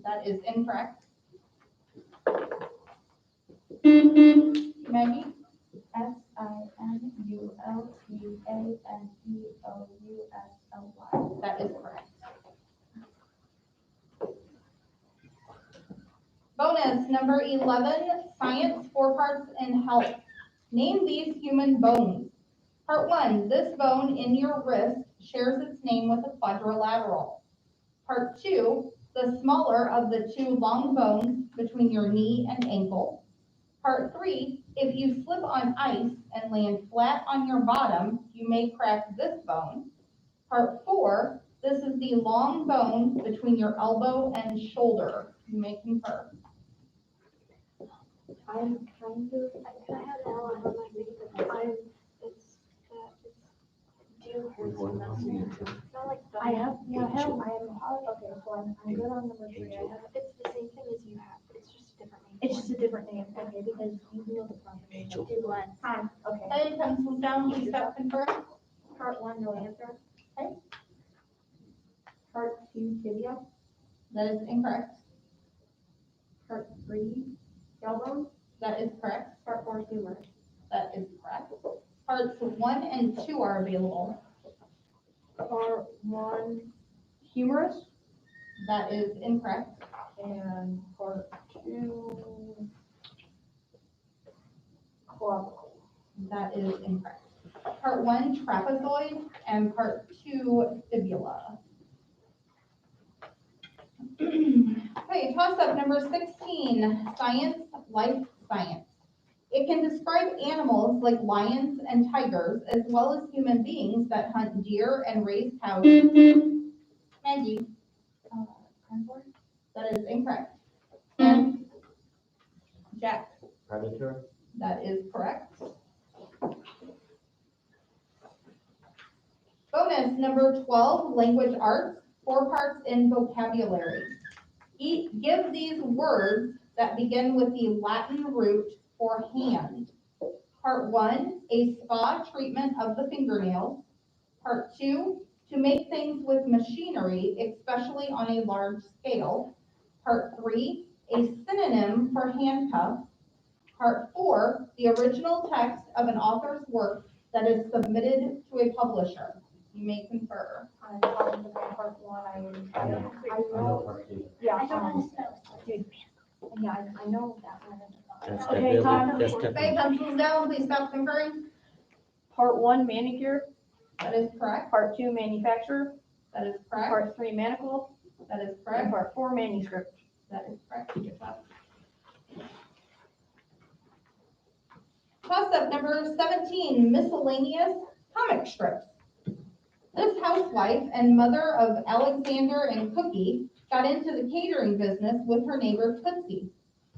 [SPEAKER 1] That is incorrect. Maggie?
[SPEAKER 7] SIMULTANEously.
[SPEAKER 1] That is correct. Bonus number 11, science 4 parts in health. Name these human bones. Part 1, this bone in your wrist shares its name with a quadrilateral. Part 2, the smaller of the 2 long bones between your knee and ankle. Part 3, if you slip on ice and land flat on your bottom, you may crack this bone. Part 4, this is the long bone between your elbow and shoulder. You may confer.
[SPEAKER 5] I'm kind of, I have that one on my face, but it's do hurt so much. Not like the.
[SPEAKER 2] I am, okay, so I'm good on number 3. I have,
[SPEAKER 5] It's the same thing as you have, it's just a different name.
[SPEAKER 2] it's just a different name, okay, because you know the proper name.
[SPEAKER 4] Angel.
[SPEAKER 5] Do one.
[SPEAKER 2] Time, okay.
[SPEAKER 1] Hey, pencils down, please stop conferring.
[SPEAKER 2] Part 1, no answer.
[SPEAKER 1] Okay.
[SPEAKER 2] Part 2, tibia.
[SPEAKER 1] That is incorrect.
[SPEAKER 2] Part 3, tailbone.
[SPEAKER 1] That is correct.
[SPEAKER 2] Part 4, humor.
[SPEAKER 1] That is correct. Parts 1 and 2 are available.
[SPEAKER 2] Part 1, humerus.
[SPEAKER 1] That is incorrect.
[SPEAKER 2] And part 2, clavicle.
[SPEAKER 1] That is incorrect. Part 1, trapezoid, and part 2, fibula. Okay, toss-up number 16, science, life science. It can describe animals like lions and tigers, as well as human beings that hunt deer and raise cows. Maggie?
[SPEAKER 7] Carnivore?
[SPEAKER 1] That is incorrect. And Jack?
[SPEAKER 4] Predator.
[SPEAKER 1] That is correct. Bonus number 12, language arts, 4 parts in vocabulary. Give these words that begin with the Latin root for hand. Part 1, a spa treatment of the fingernails. Part 2, to make things with machinery, especially on a large scale. Part 3, a synonym for handcuff. Part 4, the original text of an author's work that is submitted to a publisher. You may confer.
[SPEAKER 2] I'm calling the part 1, I
[SPEAKER 4] I know
[SPEAKER 2] know,
[SPEAKER 4] part 2.
[SPEAKER 2] yeah,
[SPEAKER 5] I don't know spell.
[SPEAKER 2] dude, yeah, I know that one.
[SPEAKER 4] That's
[SPEAKER 2] Okay,
[SPEAKER 4] definitely,
[SPEAKER 2] Tom.
[SPEAKER 4] that's
[SPEAKER 1] Okay,
[SPEAKER 4] definitely.
[SPEAKER 1] pencils down, please stop conferring.
[SPEAKER 2] Part 1, manicure.
[SPEAKER 1] That is correct.
[SPEAKER 2] Part 2, manufacturer.
[SPEAKER 1] That is correct.
[SPEAKER 2] Part 3, manacle.
[SPEAKER 1] That is
[SPEAKER 2] And
[SPEAKER 1] correct.
[SPEAKER 2] part 4, manuscript.
[SPEAKER 1] That is correct. Good job. Toss-up number 17, miscellaneous comic strips. This housewife and mother of Alexander and Cookie got into the catering business with her neighbor Tootsie.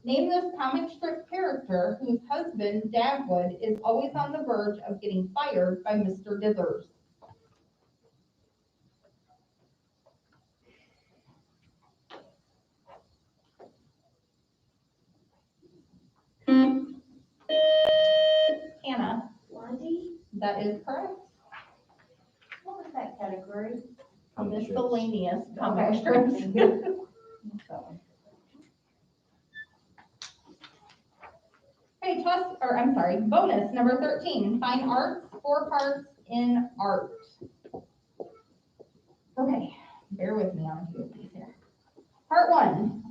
[SPEAKER 1] Name this comic strip character whose husband, Dagwood, is always on the verge of getting fired by Mr. Dithers. Hannah,
[SPEAKER 7] Blondie?
[SPEAKER 1] that is correct.
[SPEAKER 7] What was that category?
[SPEAKER 4] Comic strips.
[SPEAKER 1] Miscellaneous comic
[SPEAKER 7] Okay.
[SPEAKER 1] strips.
[SPEAKER 7] So,
[SPEAKER 1] Okay, bonus number 13, fine arts, 4 parts in art. Okay, bear with me on a few of these here. Part 1,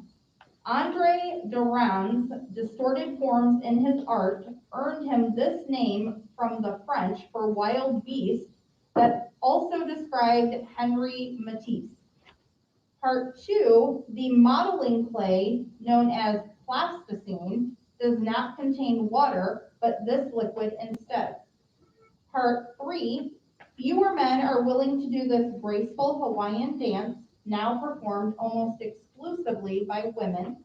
[SPEAKER 1] Andre Duran's distorted forms in his art earned him this name from the French for wild beast that also described Henri Matisse. Part 2, the modeling clay known as plasticine does not contain water, but this liquid instead. Part 3, fewer men are willing to do this graceful Hawaiian dance, now performed almost exclusively by women.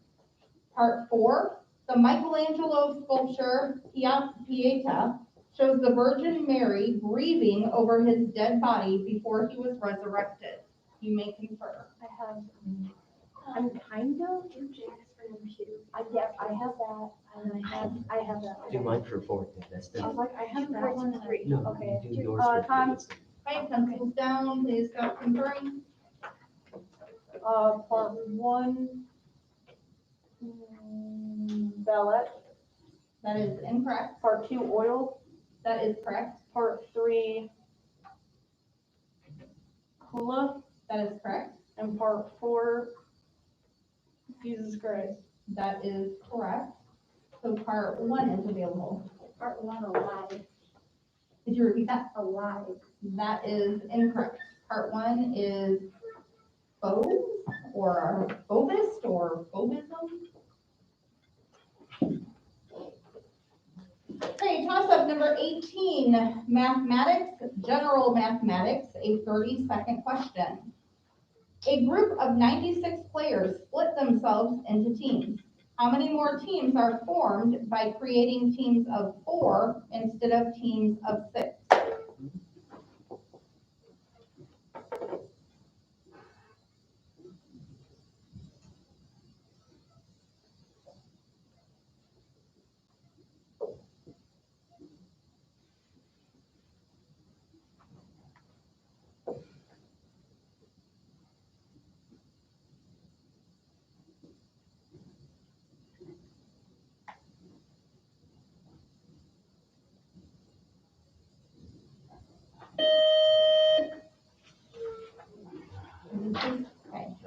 [SPEAKER 1] Part 4, the Michelangelo sculpture Pieta shows the Virgin Mary grieving over his dead body before he was resurrected. You may confer.
[SPEAKER 2] I'm kind of, yeah, I have that, and I have that.
[SPEAKER 4] Do mine for 4, that's
[SPEAKER 2] I
[SPEAKER 4] it.
[SPEAKER 2] was like, I have that one and three.
[SPEAKER 4] No,
[SPEAKER 2] Okay.
[SPEAKER 4] do yours for 3.
[SPEAKER 2] Tom.
[SPEAKER 4] instead.
[SPEAKER 1] Okay, pencils down, please stop conferring.
[SPEAKER 2] Part 1, Bellet.
[SPEAKER 1] That is incorrect.
[SPEAKER 2] Part 2, oil.
[SPEAKER 1] That is correct.
[SPEAKER 2] Part 3, hula.
[SPEAKER 1] That is correct.
[SPEAKER 2] And part 4, Jesus Christ.
[SPEAKER 1] That is correct. So part 1 is available.
[SPEAKER 2] Part 1, alive.
[SPEAKER 1] Did you repeat that?
[SPEAKER 2] Alive.
[SPEAKER 1] That is incorrect. Part 1 is Fauve or Fauvist or Fauvism. Okay, toss up number 18, mathematics, general mathematics, a 30-second question. A group of 96 players split themselves into teams. How many more teams are formed by creating teams of 4 instead of teams of 6?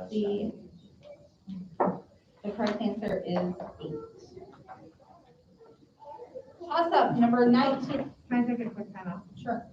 [SPEAKER 1] Okay, the correct answer is 8. Toss up number 19.
[SPEAKER 3] Can I take a quick time out?
[SPEAKER 1] Sure.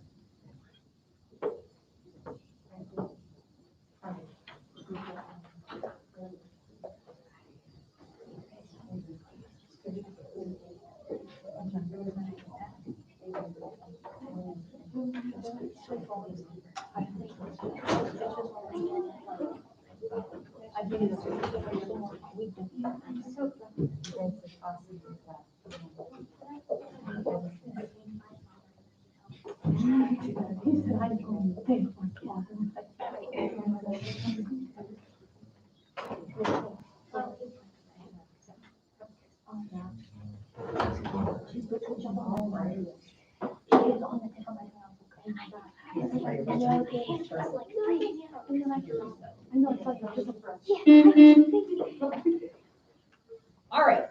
[SPEAKER 1] All right,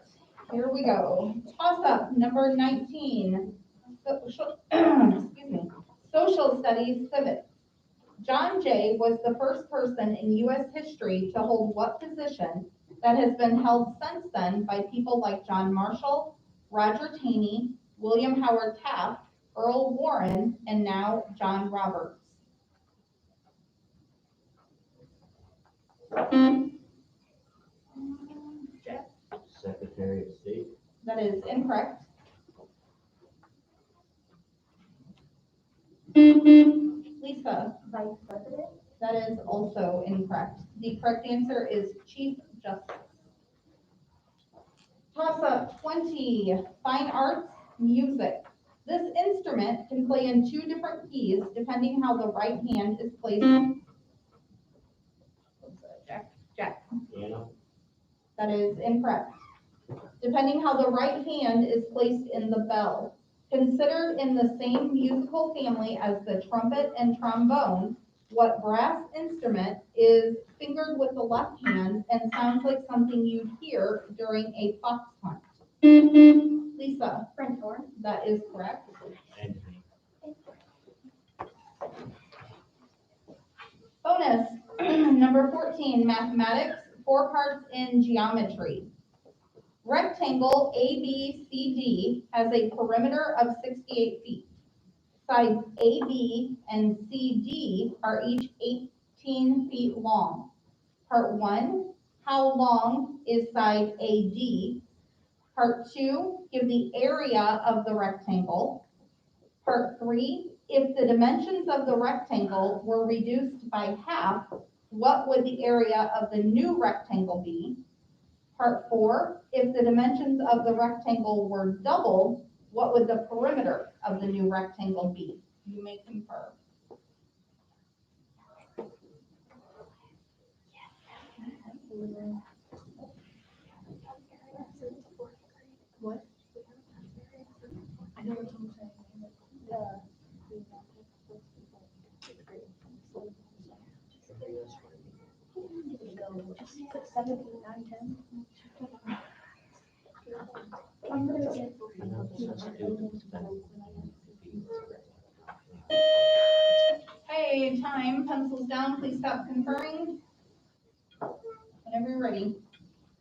[SPEAKER 1] here we go. Toss up number 19. Excuse me. Social studies civics. John Jay was the first person in U.S. history to hold what position that has been held since then by people like John Marshall, Roger Taney, William Howard Taft, Earl Warren, and now John Roberts. Jeff?
[SPEAKER 4] Secretary of State.
[SPEAKER 1] That is incorrect. Lisa?
[SPEAKER 2] Vice President.
[SPEAKER 1] That is also incorrect. The correct answer is Chief Justice. Toss-up 20, fine arts, music. This instrument can play in two different keys depending how the right hand is placed. Jack.
[SPEAKER 4] Piano.
[SPEAKER 1] That is incorrect. Depending how the right hand is placed in the bell. Considered in the same musical family as the trumpet and trombone, what brass instrument is fingered with the left hand and sounds like something you'd hear during a fox hunt? Lisa,
[SPEAKER 5] French horn.
[SPEAKER 1] that is correct.
[SPEAKER 4] And
[SPEAKER 1] Bonus, number 14, mathematics, 4 parts in geometry. Rectangle ABCD has a perimeter of 68 feet. Sides AB and CD are each 18 feet long. Part 1, how long is side AD? Part 2, give the area of the rectangle. Part 3, if the dimensions of the rectangle were reduced by half, what would the area of the new rectangle be? Part 4, if the dimensions of the rectangle were doubled, what would the perimeter of the new rectangle be? You may confirm.
[SPEAKER 2] What? I know what you're saying. Just put 17, 9, 10. I'm gonna say.
[SPEAKER 1] Hey, time, pencils down, please stop conferring. Whenever you're ready.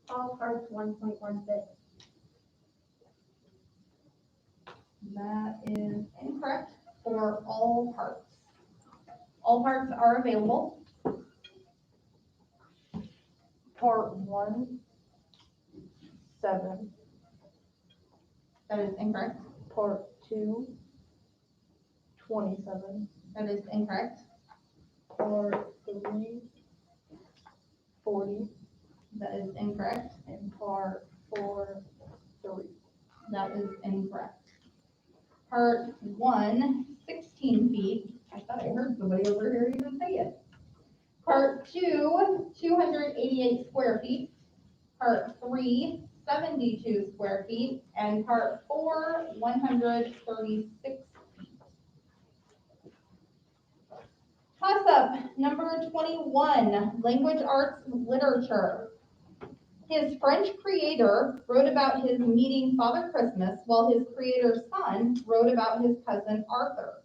[SPEAKER 2] All parts 1.16.
[SPEAKER 1] That is incorrect for all parts. All parts are available.
[SPEAKER 7] Part 1, 7.
[SPEAKER 1] That is incorrect.
[SPEAKER 7] Part 2, 27.
[SPEAKER 1] That is incorrect.
[SPEAKER 7] Part 3, 40.
[SPEAKER 1] That is incorrect.
[SPEAKER 7] And part 4, 3.
[SPEAKER 1] That is incorrect. Part 1, 16 feet. I thought I heard somebody over here even say it. Part 2, 288 square feet. Part 3, 72 square feet. And part 4, 136 feet. Toss-up number 21, language arts literature. His French creator wrote about his meeting Father Christmas, while his creator's son wrote about his cousin Arthur.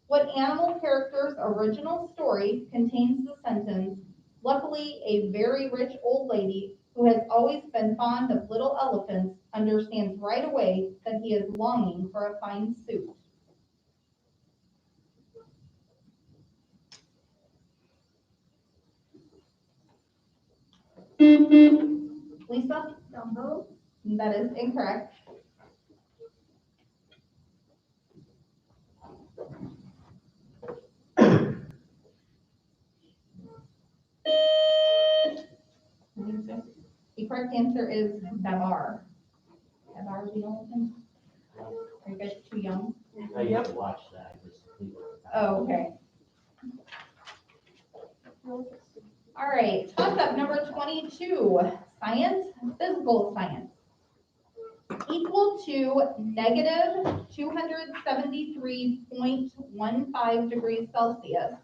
[SPEAKER 1] What animal character's original story contains the sentence, "Luckily, a very rich old lady who has always been fond of little elephants understands right away that he is longing for a fine suit"? Lisa?
[SPEAKER 2] Dumbo.
[SPEAKER 1] That is incorrect. The correct answer is Babar. Babar the elephant. Are you guys too young?
[SPEAKER 4] I used to watch that. I just completely forgot.
[SPEAKER 1] Oh, okay. All right, toss up number 22, science, physical science. Equal to negative 273.15 degrees Celsius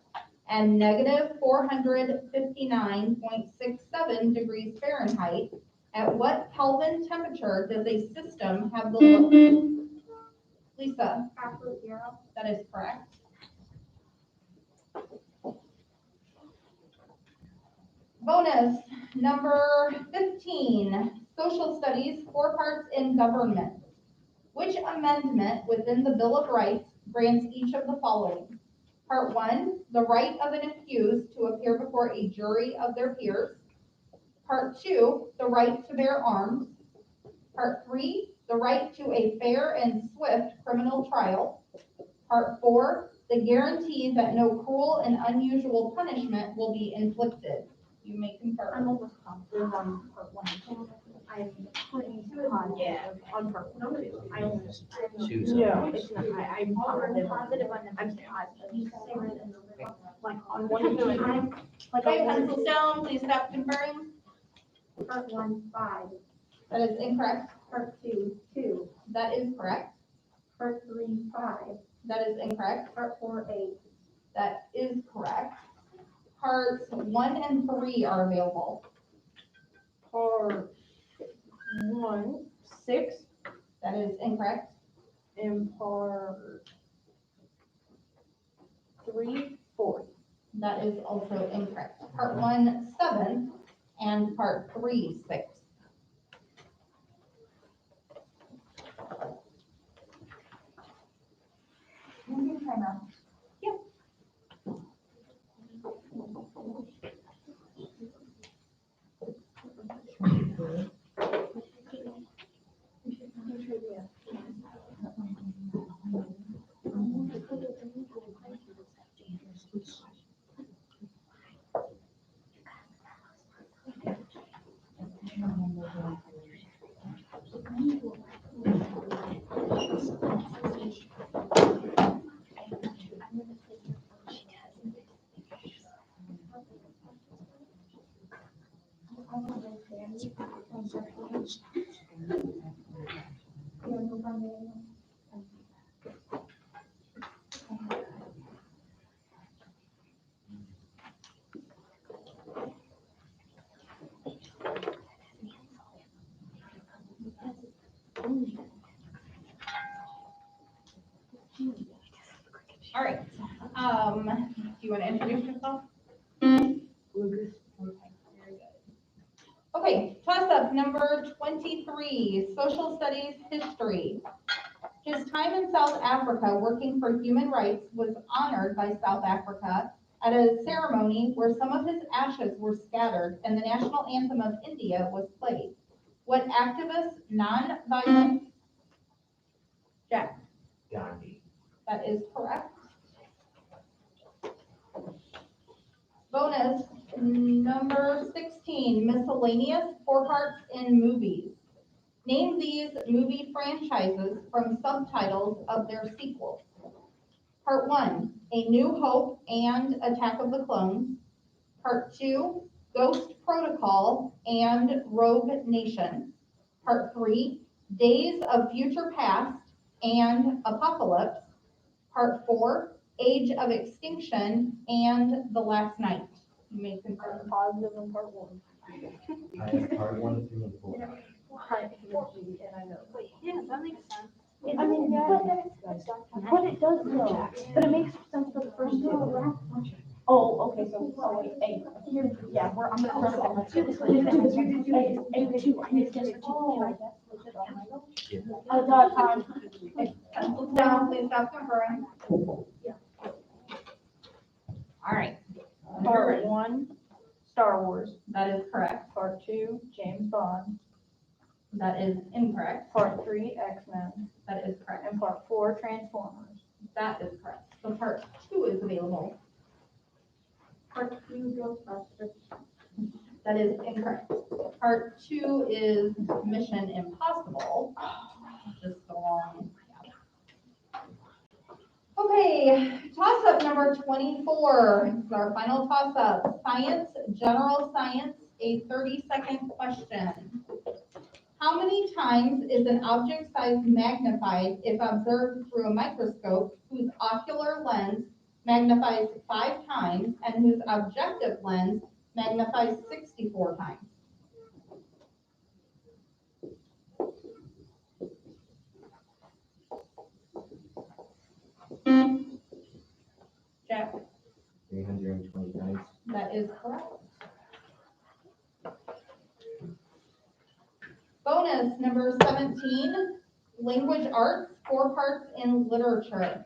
[SPEAKER 1] and negative 459.67 degrees Fahrenheit. At what Kelvin temperature does a system have the look? Lisa?
[SPEAKER 2] Absolute 0.
[SPEAKER 1] That is correct. Bonus, number 15, social studies, 4 parts in government. Which amendment within the Bill of Rights grants each of the following? Part 1, the right of an accused to appear before a jury of their peers. Part 2, the right to bear arms. Part 3, the right to a fair and swift criminal trial. Part 4, The guarantee that no cruel and unusual punishment will be inflicted. You may concur.
[SPEAKER 2] I'm almost positive on part one. I'm pretty positive on part one. I almost.
[SPEAKER 4] Choose
[SPEAKER 2] No,
[SPEAKER 4] a-
[SPEAKER 2] it's not, I'm positive on it. I'm positive. Like on one time, like
[SPEAKER 1] Okay,
[SPEAKER 2] on one.
[SPEAKER 1] pencils down, please stop conferring.
[SPEAKER 2] Part one, 5.
[SPEAKER 1] That is incorrect.
[SPEAKER 2] Part two, 2.
[SPEAKER 1] That is correct.
[SPEAKER 2] Part 3, 5.
[SPEAKER 1] That is incorrect.
[SPEAKER 2] Part 4, 8.
[SPEAKER 1] That is correct. Parts 1 and 3 are available.
[SPEAKER 2] Part 1, 6.
[SPEAKER 1] That is incorrect.
[SPEAKER 2] And part 3, 4.
[SPEAKER 1] That is also incorrect. Part 1, 7, and part 3, 6.
[SPEAKER 7] Time out.
[SPEAKER 1] All right. Do you want to introduce yourself?
[SPEAKER 7] Lucas.
[SPEAKER 1] Okay, toss up number 23, social studies history. His time in South Africa working for human rights was honored by South Africa at a ceremony where some of his ashes were scattered and the national anthem of India was played. What activist, non-violent, Jack,
[SPEAKER 4] Gandhi.
[SPEAKER 1] that is correct. Bonus, number 16, miscellaneous, 4 parts in movies. Name these movie franchises from subtitles of their sequels. Part 1, A New Hope and Attack of the Clones. Part 2, Ghost Protocol and Rogue Nation. Part 3, Days of Future Past and Apocalypse. Part 4, Age of Extinction and The Last Night. You may confirm.
[SPEAKER 2] I'm positive on part 1.
[SPEAKER 4] I have part 1, 3, and 4.
[SPEAKER 2] And I know.
[SPEAKER 5] Yeah, that makes sense.
[SPEAKER 2] I mean, but it does though, but it makes sense for the first 2. Oh, okay, so, oh wait, 8. Yeah, I'm gonna press it. Let's do this. 8, 2, I need to guess for 2. Can I guess? Legit on my own?
[SPEAKER 4] Yeah.
[SPEAKER 2] Time.
[SPEAKER 1] Pencils down, please stop conferring. All right.
[SPEAKER 2] Part 1, Star Wars.
[SPEAKER 1] That is correct.
[SPEAKER 2] Part 2, James Bond.
[SPEAKER 1] That is incorrect.
[SPEAKER 2] Part 3, X-Men.
[SPEAKER 1] That is correct.
[SPEAKER 2] And part 4, Transformers.
[SPEAKER 1] That is correct. So part 2 is available.
[SPEAKER 2] Part 2, Ghostbusters.
[SPEAKER 1] That is incorrect. Part 2 is Mission Impossible. Just so long. Okay, toss up number 24. This is our final toss up. Science, general science, a 30-second question. How many times is an object size magnified if observed through a microscope whose ocular lens magnifies 5 times and whose objective lens magnifies 64 times? Jack,
[SPEAKER 4] 320 times.
[SPEAKER 1] that is correct. Bonus, number 17, language arts, 4 parts in literature.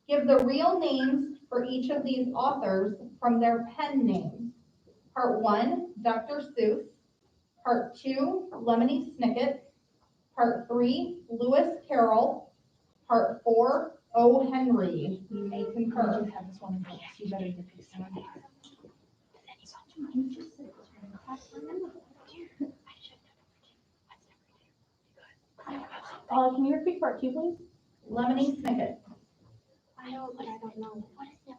[SPEAKER 1] Give the real names for each of these authors from their pen names. Part 1, Dr. Seuss. Part 2, Lemony Snicket. Part 3, Lewis Carroll. Part 4, O. Henry, you may concur.
[SPEAKER 7] Have this one, you better get this one.
[SPEAKER 2] Can you repeat part two, please?
[SPEAKER 1] Lemony Snicket.
[SPEAKER 5] I don't, but I don't know. What is that?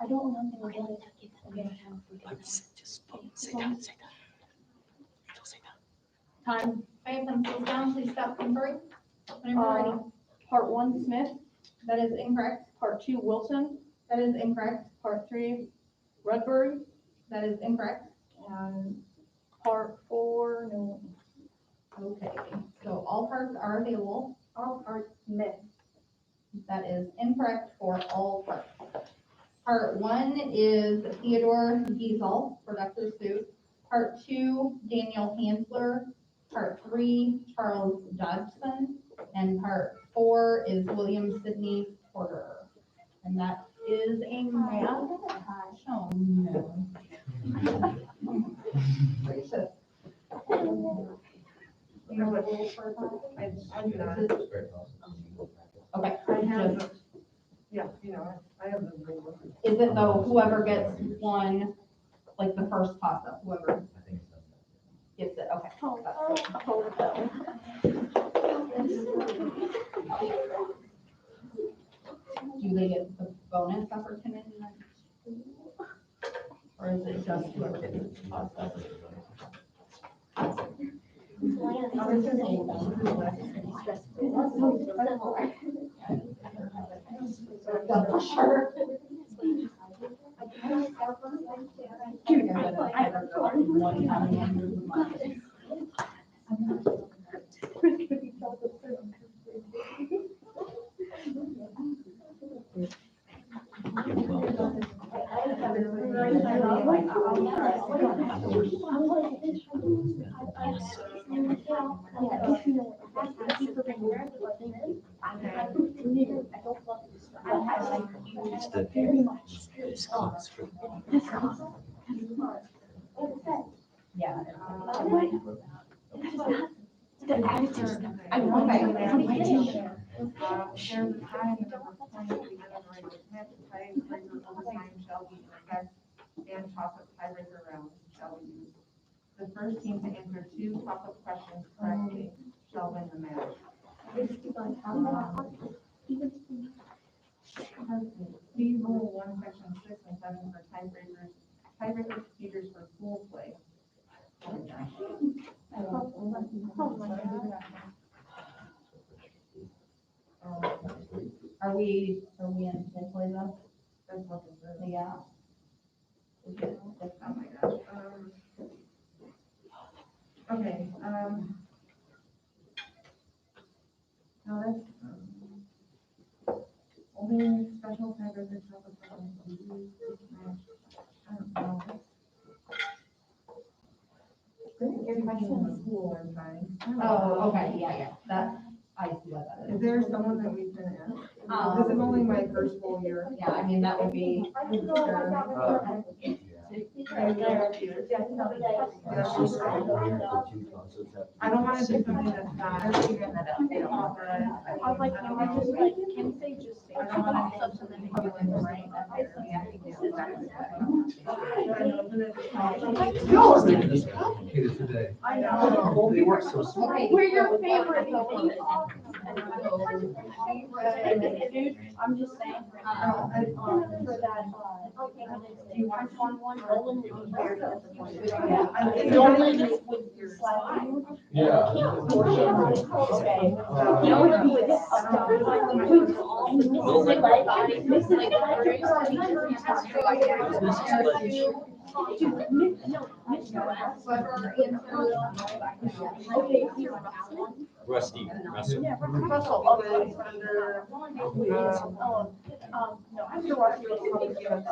[SPEAKER 2] I don't remember what it is. Time.
[SPEAKER 1] Okay, pencils down, please stop conferring. Whenever you're ready.
[SPEAKER 2] Part one, Smith.
[SPEAKER 1] That is incorrect.
[SPEAKER 2] Part two, Wilson.
[SPEAKER 1] That is incorrect.
[SPEAKER 2] Part three, Rudbury.
[SPEAKER 1] That is incorrect.
[SPEAKER 2] And part four, no.
[SPEAKER 1] Okay, so all parts are available.
[SPEAKER 2] All parts, Smith.
[SPEAKER 1] That is incorrect for all parts. Part one is Theodore Giesel for Dr. Seuss. Part two, Daniel Hansler. Part three, Charles Dodgson. And part four is William Sidney Porter. And that is a math. Oh, no. Gracious. You know what rules for that?
[SPEAKER 3] I do not.
[SPEAKER 1] Okay,
[SPEAKER 3] I have,
[SPEAKER 1] just,
[SPEAKER 3] yeah, you know, I have the rule.
[SPEAKER 1] is it though, whoever gets one, like the first toss up, whoever
[SPEAKER 4] I think so.
[SPEAKER 1] gets it, okay. Do they get the bonus opportunity then? Or is it just whoever gets the toss up? For sure. One time in a month. Yeah.
[SPEAKER 3] The attitude.
[SPEAKER 1] Okay.
[SPEAKER 3] There's a time in the tiebreaker overtime shall be in effect and toss-up tiebreaker rounds shall be used. The first team to answer two toss-up questions correctly shall win the match. See Rule 1, Section 6 and 7 for tiebreakers, tiebreaker procedures for pool play. Oh my gosh.
[SPEAKER 1] Are we in full play though?
[SPEAKER 3] That's what it says.
[SPEAKER 1] Yeah.
[SPEAKER 3] Oh my gosh. Okay, now that's, only special tiebreaker shall be present in this match. I don't know. Everybody's in the school and fine.
[SPEAKER 1] Oh, okay, yeah, that, I see what that
[SPEAKER 3] Is
[SPEAKER 1] is.
[SPEAKER 3] there someone that we can ask? This is only my first full year.
[SPEAKER 1] Yeah, I mean, that would be,
[SPEAKER 3] I don't want to do something that's not authorized.
[SPEAKER 2] I was like, can we just like, can they just say?
[SPEAKER 3] I don't want to.
[SPEAKER 6] We always think this is complicated today.
[SPEAKER 3] I know.
[SPEAKER 6] They work so smart.
[SPEAKER 1] okay.
[SPEAKER 2] We're your favorite. I'm just saying. For that, do you want one? Nolan would be very good. Nolan would slap you.
[SPEAKER 6] Yeah.
[SPEAKER 2] Okay. Nolan would.
[SPEAKER 4] Rusty, Russell.
[SPEAKER 2] Russell, okay. No, I'm sure Russell will probably give us.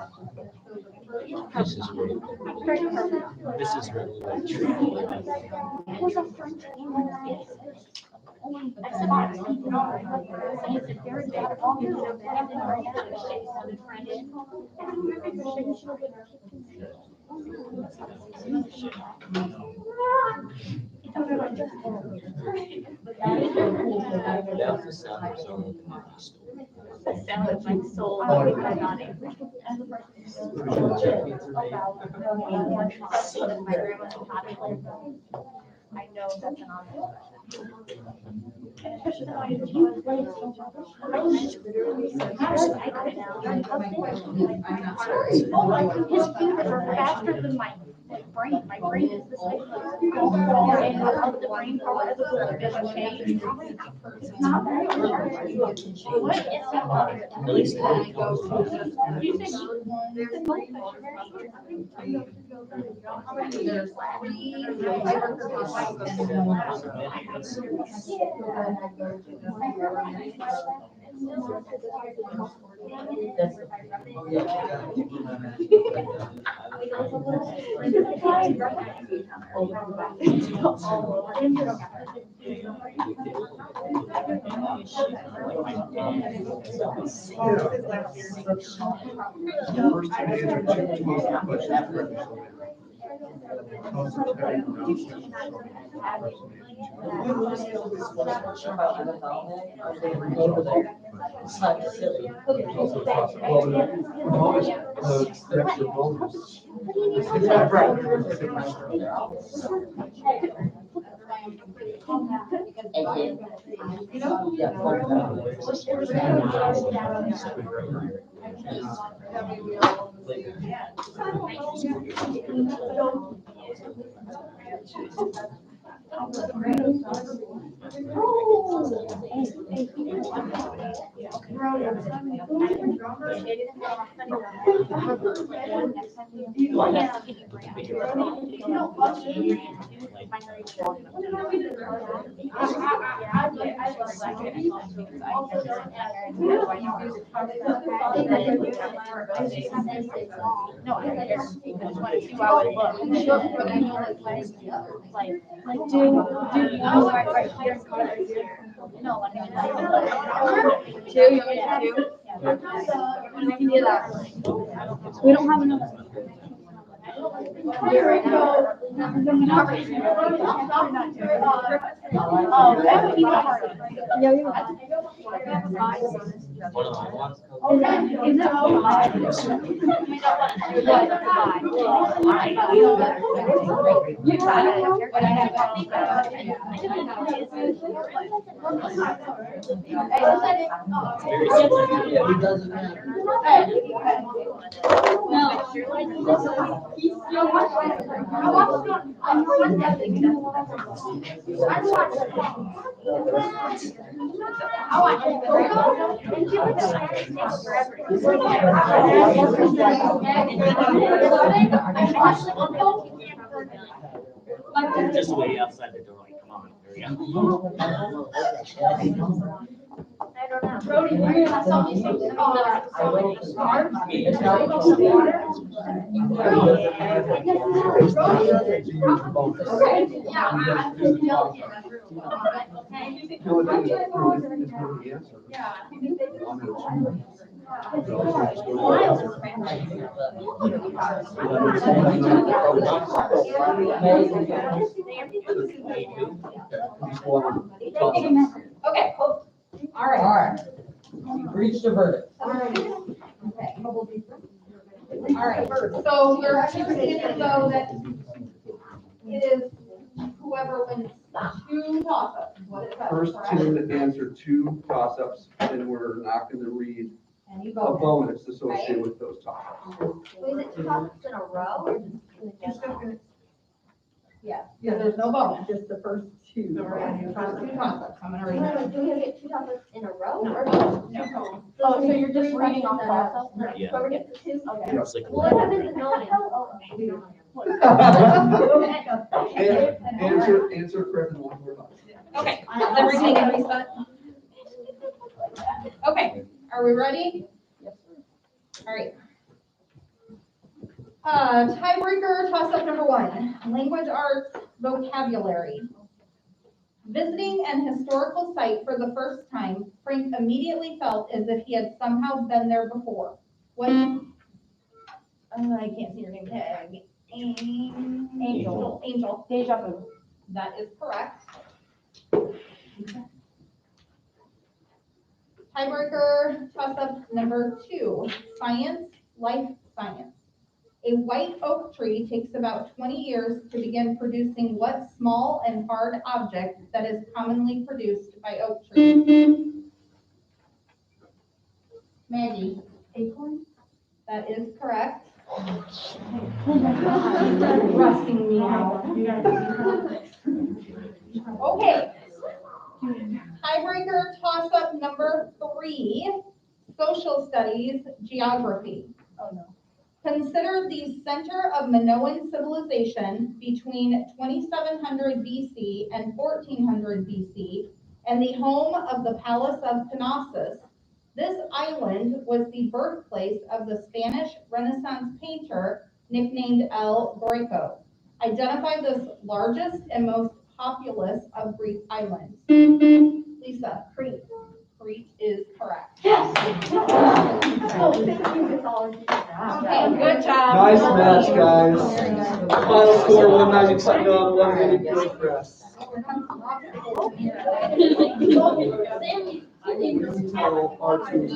[SPEAKER 4] This is really, this is really like true.
[SPEAKER 5] Was a French
[SPEAKER 4] That's the sound of someone.
[SPEAKER 5] The sound of my soul nodding. More trust than my grandma taught me. I know that's an honest His fingers are faster than my brain. My brain is this big. And without the brain power, it's a big change. It's not very hard. What is that?
[SPEAKER 4] At least
[SPEAKER 5] You said there's
[SPEAKER 6] First two answer two toss-up questions correctly. Toss-up time Well, the bonus, the extra bonus.
[SPEAKER 5] No, I don't care. I just want to see how it looks. But I know like do right here and color right here. No, I mean, two, you want me to two? We can do that. We don't have enough. Here right now. Oh, that would be hard. Yeah, you
[SPEAKER 4] One of my ones.
[SPEAKER 5] Is it all right? You got it, but I
[SPEAKER 4] Yeah, it doesn't matter. Just wait outside the door, like, come on, hurry up.
[SPEAKER 5] I don't know.
[SPEAKER 1] Brody, you're gonna tell me something. Okay, all right.
[SPEAKER 8] All right. You've reached a verdict.
[SPEAKER 1] All right, so we're actually proceeding though that it is whoever wins two toss-ups. What is that?
[SPEAKER 6] First two that answer two toss-ups, and we're not gonna read
[SPEAKER 1] And you
[SPEAKER 6] a
[SPEAKER 1] go.
[SPEAKER 6] bonus associated with those toss-ups.
[SPEAKER 5] Was it two topics in a row or just?
[SPEAKER 1] Yeah, there's no bonus, just the first two. So we're gonna do first two toss-ups. I'm gonna read them.
[SPEAKER 2] Do we have to get two topics in a row or?
[SPEAKER 1] No.
[SPEAKER 5] Oh, so you're just reading off toss-ups?
[SPEAKER 4] Yeah.
[SPEAKER 2] So we're getting two? Okay.
[SPEAKER 6] Yeah.
[SPEAKER 4] It's like-
[SPEAKER 2] Well, what happens if no one
[SPEAKER 6] Answer correct in one word.
[SPEAKER 1] Okay, everything is reset. Okay, are we ready? Yes, sir. All right. Tiebreaker toss-up number one, language arts vocabulary. Visiting an historical site for the first time, Frank immediately felt as if he had somehow been there before. What? I can't see your name tag. Angel. Angel.
[SPEAKER 5] Deja vu.
[SPEAKER 1] That is correct. Tiebreaker toss-up number 2, science, life science. A white oak tree takes about 20 years to begin producing what small and hard object that is commonly produced by oak trees? Maggie?
[SPEAKER 7] Acorn?
[SPEAKER 1] That is correct. Rusting me out. Okay. Tiebreaker toss-up number 3, social studies, geography.
[SPEAKER 5] Oh, no.
[SPEAKER 1] Consider the center of Minoan civilization between 2700 BC and 1400 BC and the home of the Palace of Knossos. This island was the birthplace of the Spanish Renaissance painter nicknamed El Greco. Identify this largest and most populous of Greek islands. Lisa?
[SPEAKER 2] Crete.
[SPEAKER 1] Crete is correct.
[SPEAKER 2] Yes. Oh, thank you, Ms. Oliver.
[SPEAKER 1] Okay, good job.
[SPEAKER 6] Nice match, guys. Final score, 190 Putnam, 180 Fieldcrest. Until R2C.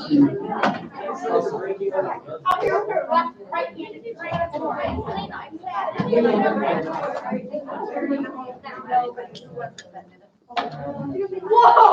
[SPEAKER 2] Whoa!